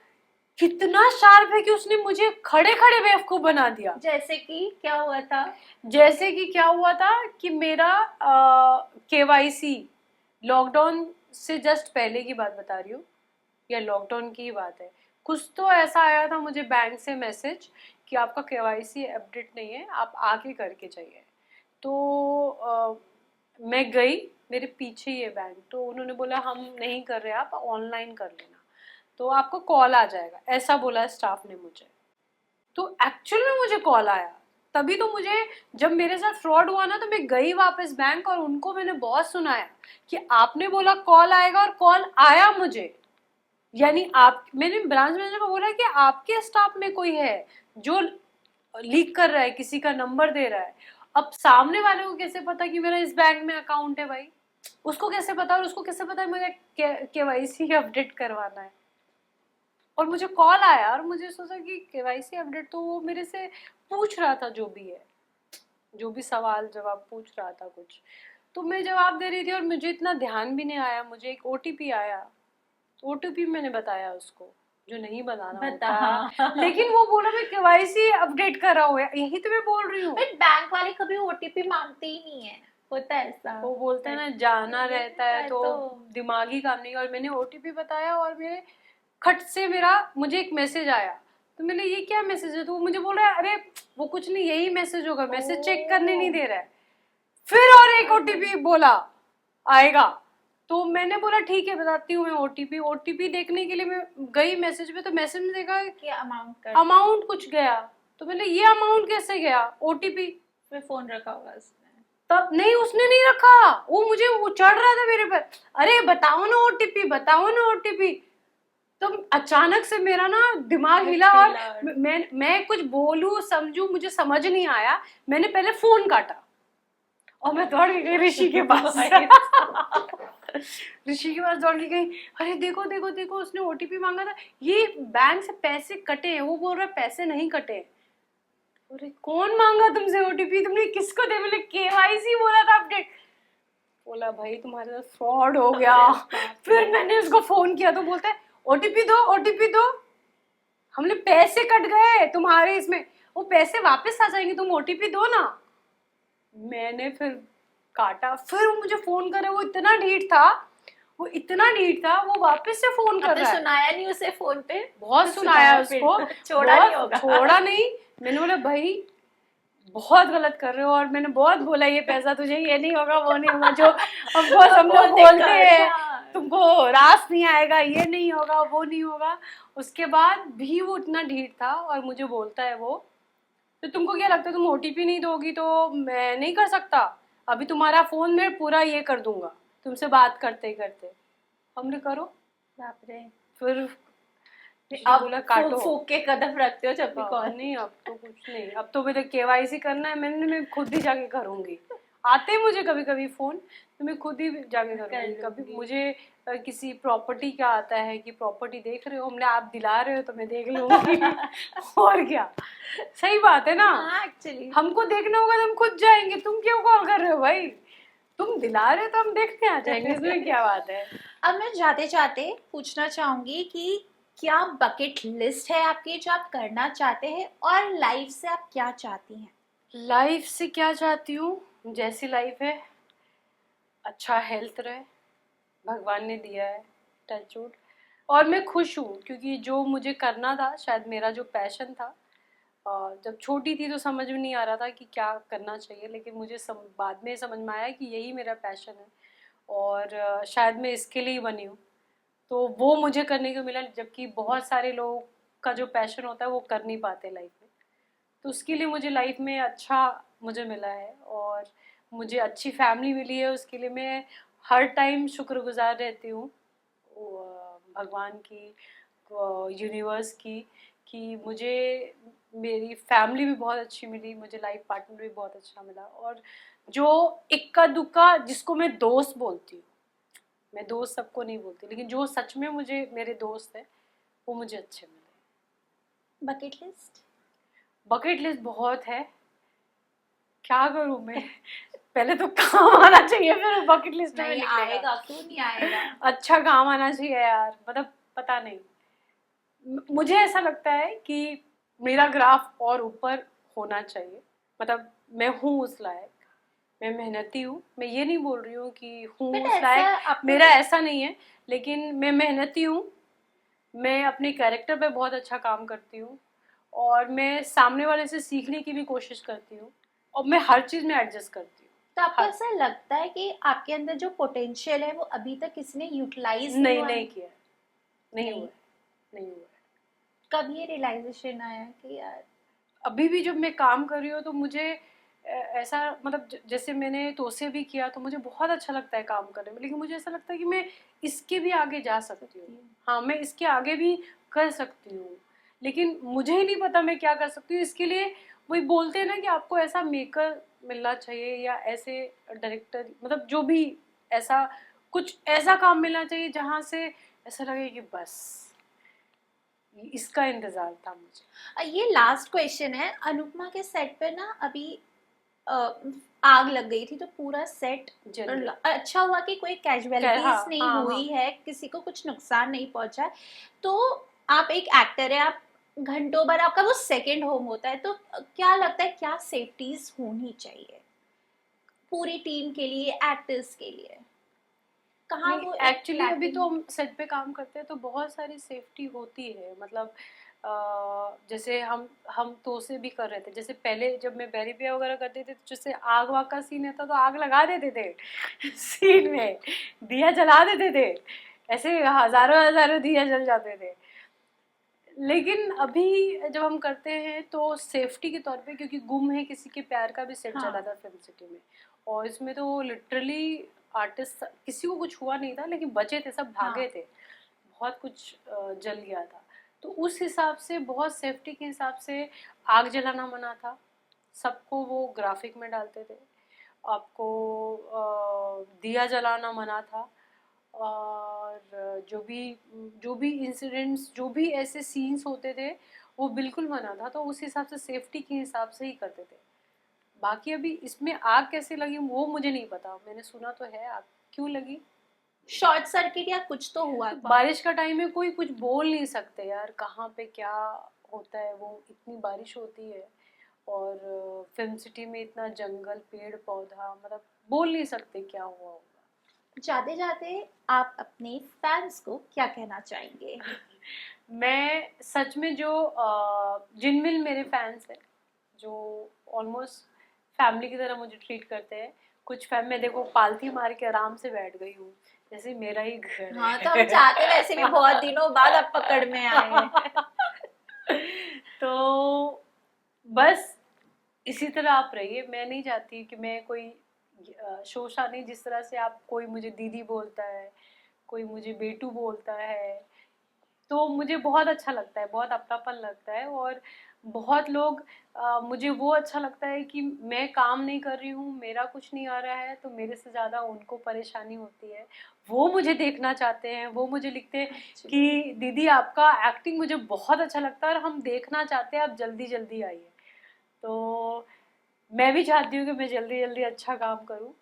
कितना शार्प है कि उसने मुझे खड़े खड़े बेवकूफ बना दिया। जैसे कि क्या हुआ था? जैसे कि क्या हुआ था कि मेरा केवाईसी लॉकडाउन से जस्ट पहले की बात बता रही हूँ, या लॉकडाउन की ही बात है, कुछ तो ऐसा आया था मुझे बैंक से मैसेज कि आपका केवाईसी अपडेट नहीं है, आप आके करके जाइए। तो मैं गई, मेरे पीछे ही है बैंक, तो उन्होंने बोला हम नहीं कर रहे, आप ऑनलाइन कर लेना, तो आपको कॉल आ जाएगा, ऐसा बोला स्टाफ ने मुझे। तो एक्चुअल में मुझे कॉल आया, तभी तो मुझे, जब मेरे साथ फ्रॉड हुआ ना, तो मैं गई वापस बैंक और उनको मैंने बहुत सुनाया कि आपने बोला कॉल आएगा और कॉल आया मुझे, यानी आप, मैंने ब्रांच मैनेजर को बोला कि आपके स्टाफ में कोई है जो लीक कर रहा है, किसी का नंबर दे रहा है। अब सामने वाले को कैसे पता कि मेरा इस बैंक में अकाउंट है भाई, उसको कैसे पता, और उसको कैसे पता है मुझे केवाईसी अपडेट करवाना है। और मुझे कॉल आया और मुझे सोचा कि केवाईसी अपडेट तो वो मेरे से पूछ रहा था, जो भी है, जो भी सवाल जवाब पूछ रहा था कुछ, तो मैं जवाब दे रही थी और मुझे इतना ध्यान भी नहीं आया, मुझे एक ओटीपी आया, ओटीपी मैंने बताया उसको जो नहीं बताना होता, लेकिन वो बोला मैं केवाईसी अपडेट कर रहा हूँ, यही तो मैं बोल रही हूँ। बैंक वाले कभी ओटीपी मांगते ही नहीं है, होता है ऐसा, वो बोलते हैं ना जाना रहता है तो दिमागी काम नहीं। और मैंने ओटीपी बताया और मेरे खट से मुझे एक मैसेज आया, तो मैंने ये क्या मैसेज है, तो वो मुझे बोल रहा है अरे वो कुछ नहीं, यही मैसेज होगा, मैसेज चेक करने नहीं दे रहा है। फिर और एक ओटीपी बोला आएगा, तो मैंने बोला ठीक है बताती हूँ मैं ओटीपी। ओटीपी देखने के लिए मैं गई मैसेज पे, तो मैसेज में देखा कि अमाउंट कुछ गया, तो मैंने ये अमाउंट कैसे गया, ओटीपी पे फोन रखा होगा उसने, तब नहीं, उसने नहीं रखा, वो चढ़ रहा था मेरे पर, अरे बताओ ना ओटीपी, बताओ ना ओटीपी। तो अचानक से मेरा ना दिमाग हिला और मैं कुछ बोलूं समझूं मुझे समझ नहीं आया, मैंने पहले फोन काटा और मैं दौड़ के गई ऋषि के पास ऋषि के पास दौड़ के गई, अरे देखो देखो देखो उसने ओटीपी मांगा था, ये बैंक से पैसे कटे हैं, वो बोल रहा है पैसे नहीं कटे। अरे कौन मांगा तुमसे ओटीपी, तुमने किसको दे, मैंने केवाईसी बोला था अपडेट। बोला भाई तुम्हारे साथ फ्रॉड हो गया। फिर मैंने उसको फोन किया तो बोलता है ओटीपी दो, ओटीपी दो, हमने पैसे कट गए तुम्हारे इसमें, वो पैसे वापस आ जाएंगे, तुम ओटीपी दो ना। मैंने फिर काटा, फिर वो मुझे फोन करे, वो इतना ढीठ था, वो इतना ढीठ था, वो वापस से फोन कर रहा है। सुनाया नहीं उसे फोन पे? बहुत सुनाया उसको, छोड़ा नहीं होगा, छोड़ा नहीं। मैंने बोला भाई बहुत गलत कर रहे हो, और मैंने बहुत बोला ये पैसा तुझे ये नहीं होगा वो नहीं होगा, जो हमको हम लोग बोलते हैं तुमको रास नहीं आएगा, ये नहीं होगा वो नहीं होगा। उसके बाद भी वो इतना ढीठ था और मुझे बोलता है वो, तो तुमको क्या लगता है तुम ओटीपी नहीं दोगी तो मैं नहीं कर सकता, अभी तुम्हारा फोन में पूरा ये कर दूंगा तुमसे बात करते करते। हमने करो, बाप रे। फिर अब बोला काटो, फूक के कदम रखते हो जब भी कॉल? नहीं अब तो कुछ नहीं, अब तो मुझे केवाईसी करना है, मैं खुद ही जाके करूंगी, आते मुझे कभी कभी फोन, तो मैं खुद ही जाके करूँगी। कभी मुझे किसी प्रॉपर्टी का आता है कि प्रॉपर्टी देख रहे हो, हमने आप दिला रहे हो तो मैं देख लूँगी। और क्या, सही बात है ना। हाँ एक्चुअली हमको देखना होगा तो हम खुद जाएंगे, तुम क्यों कॉल कर रहे हो भाई, तुम दिला रहे हो तो हम देखने आ जाएंगे, इसमें क्या बात है। अब मैं जाते जाते पूछना चाहूंगी कि क्या बकेट लिस्ट है आपकी जो आप करना चाहते हैं, और लाइफ से आप क्या चाहती हैं? लाइफ से क्या चाहती हूँ, जैसी लाइफ है, अच्छा हेल्थ रहे, भगवान ने दिया है, टच वुड। और मैं खुश हूँ क्योंकि जो मुझे करना था, शायद मेरा जो पैशन था, जब छोटी थी तो समझ में नहीं आ रहा था कि क्या करना चाहिए, लेकिन मुझे बाद में समझ में आया कि यही मेरा पैशन है और शायद मैं इसके लिए ही बनी हूँ। तो वो मुझे करने को मिला, जबकि बहुत सारे लोगों का जो पैशन होता है वो कर नहीं पाते लाइफ में। तो उसके लिए मुझे लाइफ में अच्छा मुझे मिला है और मुझे अच्छी फैमिली मिली है, उसके लिए मैं हर टाइम शुक्रगुजार रहती हूँ भगवान की, यूनिवर्स की, कि मुझे मेरी फैमिली भी बहुत अच्छी मिली, मुझे लाइफ पार्टनर भी बहुत अच्छा मिला। और जो इक्का दुक्का जिसको मैं दोस्त बोलती हूँ, मैं दोस्त सबको नहीं बोलती, लेकिन जो सच में मुझे मेरे दोस्त हैं वो मुझे अच्छे मिले। बकेट लिस्ट बकेट लिस्ट बहुत है, क्या करूँ मैं। पहले तो काम आना चाहिए, फिर बकेट लिस्ट में नहीं निकलेगा। आएगा, क्यों नहीं आएगा? अच्छा काम आना चाहिए यार, मतलब पता नहीं, मुझे ऐसा लगता है कि मेरा ग्राफ और ऊपर होना चाहिए। मतलब मैं हूँ उस लायक, मैं मेहनती हूँ, मैं ये नहीं बोल रही हूँ कि हूँ बट उस ऐसा लायक, मेरा ऐसा नहीं है, लेकिन मैं मेहनती हूँ, मैं अपने कैरेक्टर पे बहुत अच्छा काम करती हूँ और मैं सामने वाले से सीखने की भी कोशिश करती हूँ और मैं हर चीज़ में एडजस्ट करती हूँ। तो आपको हर ऐसा लगता है कि आपके अंदर जो पोटेंशियल है वो अभी तक किसी ने यूटिलाइज नहीं नहीं हुआ है? नहीं किया, नहीं हुआ नहीं। है, नहीं हुआ है। कब ये रियलाइजेशन आया कि यार अभी भी जब मैं काम कर रही हूँ तो मुझे ऐसा, मतलब जैसे मैंने तोसे भी किया तो मुझे बहुत अच्छा लगता है काम करने में, लेकिन मुझे ऐसा लगता है कि मैं इसके भी आगे जा सकती हूँ। हाँ, मैं इसके आगे भी कर सकती हूँ, लेकिन मुझे ही नहीं पता मैं क्या कर सकती हूँ। इसके लिए वही बोलते हैं ना कि आपको ऐसा मेकर मिलना चाहिए या ऐसे डायरेक्टर, मतलब जो भी ऐसा कुछ ऐसा काम मिलना चाहिए जहाँ से ऐसा लगे कि बस इसका इंतजार था मुझे। ये लास्ट क्वेश्चन है। अनुपमा के सेट पे ना अभी अ, आग लग गई थी तो पूरा सेट जल गया। अच्छा हुआ कि कोई कैजुअलिटीज हाँ नहीं हाँ हुई हाँ। है, किसी को कुछ नुकसान नहीं पहुंचा है। तो आप एक एक्टर है, आप घंटों भर आपका वो सेकंड होम होता है, तो क्या लगता है क्या सेफ्टीज होनी चाहिए पूरी टीम के लिए, एक्टर्स के लिए? कहाँ नहीं, वो एक एक्चुअली अभी लैकिंग तो है? हम सेट पे काम करते हैं तो बहुत सारी सेफ्टी होती है। मतलब जैसे हम तो से भी कर रहे थे, जैसे पहले जब मैं बैरिपिया वगैरह करते थे तो जैसे आग वाग का सीन रहता तो आग लगा देते थे सीन में, दिया जला देते थे, ऐसे हजारों हजारों दिया जल जाते थे। लेकिन अभी जब हम करते हैं तो सेफ्टी के तौर पे, क्योंकि गुम है किसी के प्यार का भी सेट चला हाँ था फिल्म सिटी में, और इसमें तो लिटरली आर्टिस्ट किसी को कुछ हुआ नहीं था, लेकिन बचे थे, सब हाँ। भागे थे, बहुत कुछ जल गया था। तो उस हिसाब से बहुत सेफ्टी के हिसाब से आग जलाना मना था, सबको वो ग्राफिक में डालते थे, आपको दिया जलाना मना था, और जो भी इंसिडेंट्स, जो भी ऐसे सीन्स होते थे वो बिल्कुल मना था। तो उस हिसाब से सेफ्टी के हिसाब से ही करते थे। बाकी अभी इसमें आग कैसे लगी वो मुझे नहीं पता, मैंने सुना तो है आग क्यों लगी। शॉर्ट सर्किट या कुछ तो हुआ तो था। बारिश का टाइम है, कोई कुछ बोल नहीं सकते यार, कहाँ पे क्या होता है, वो इतनी बारिश होती है और फिल्म सिटी में इतना जंगल पेड़ पौधा, मतलब बोल नहीं सकते क्या हुआ होगा। जाते जाते आप अपने फैंस को क्या कहना चाहेंगे? मैं सच में जो जिनमिल मेरे फैंस हैं, जो ऑलमोस्ट फैमिली की तरह मुझे ट्रीट करते हैं, कुछ फैन में देखो पालती मार के आराम से बैठ गई हूँ, जैसे मेरा ही घर हाँ तो है। हम चाहते वैसे भी बहुत दिनों बाद अब पकड़ में आए हैं। तो बस इसी तरह आप रहिए, मैं नहीं चाहती कि मैं कोई शोशा नहीं, जिस तरह से आप, कोई मुझे दीदी बोलता है, कोई मुझे बेटू बोलता है, तो मुझे बहुत अच्छा लगता है, बहुत अपनापन लगता है। और बहुत लोग मुझे वो अच्छा लगता है कि मैं काम नहीं कर रही हूँ, मेरा कुछ नहीं आ रहा है, तो मेरे से ज़्यादा उनको परेशानी होती है। वो मुझे देखना चाहते हैं, वो मुझे लिखते हैं कि दीदी आपका एक्टिंग मुझे बहुत अच्छा लगता है और हम देखना चाहते हैं, आप जल्दी जल्दी आइए। तो मैं भी चाहती हूँ कि मैं जल्दी जल्दी अच्छा काम करूँ,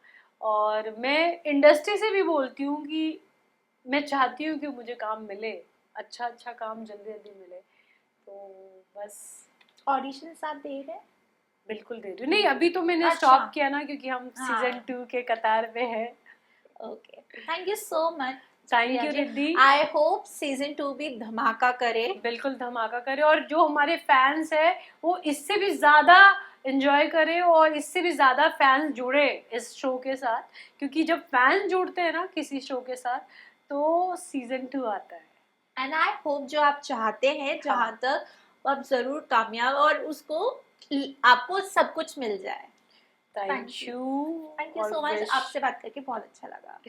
और मैं इंडस्ट्री से भी बोलती हूँ कि मैं चाहती हूँ कि मुझे काम मिले, अच्छा अच्छा काम जल्दी जल्दी मिले। तो बस ऑडिशंस आप दे रहे हैं? बिल्कुल दे रही हूँ। नहीं, अभी तो मैंने अच्छा। स्टॉप किया ना, क्योंकि हम हाँ। सीजन 2 के कतार में हैं। Okay, thank you so much thank Priya you ji. Riddhi. I hope season 2 भी धमाका करे। बिल्कुल धमाका करे, और जो हमारे फैंस है वो इससे भी ज्यादा एंजॉय करे, और इससे भी ज्यादा फैंस जुड़े इस शो के साथ, क्योंकि जब फैंस जुड़ते हैं ना किसी शो के साथ, तो सीजन 2 आता है। एंड आई होप जो आप चाहते हैं जहाँ हाँ, तक, वो आप जरूर कामयाब और उसको आपको सब कुछ मिल जाए। Thank thank you. You. Thank you और सो मच, विश आपसे बात करके बहुत अच्छा लगा।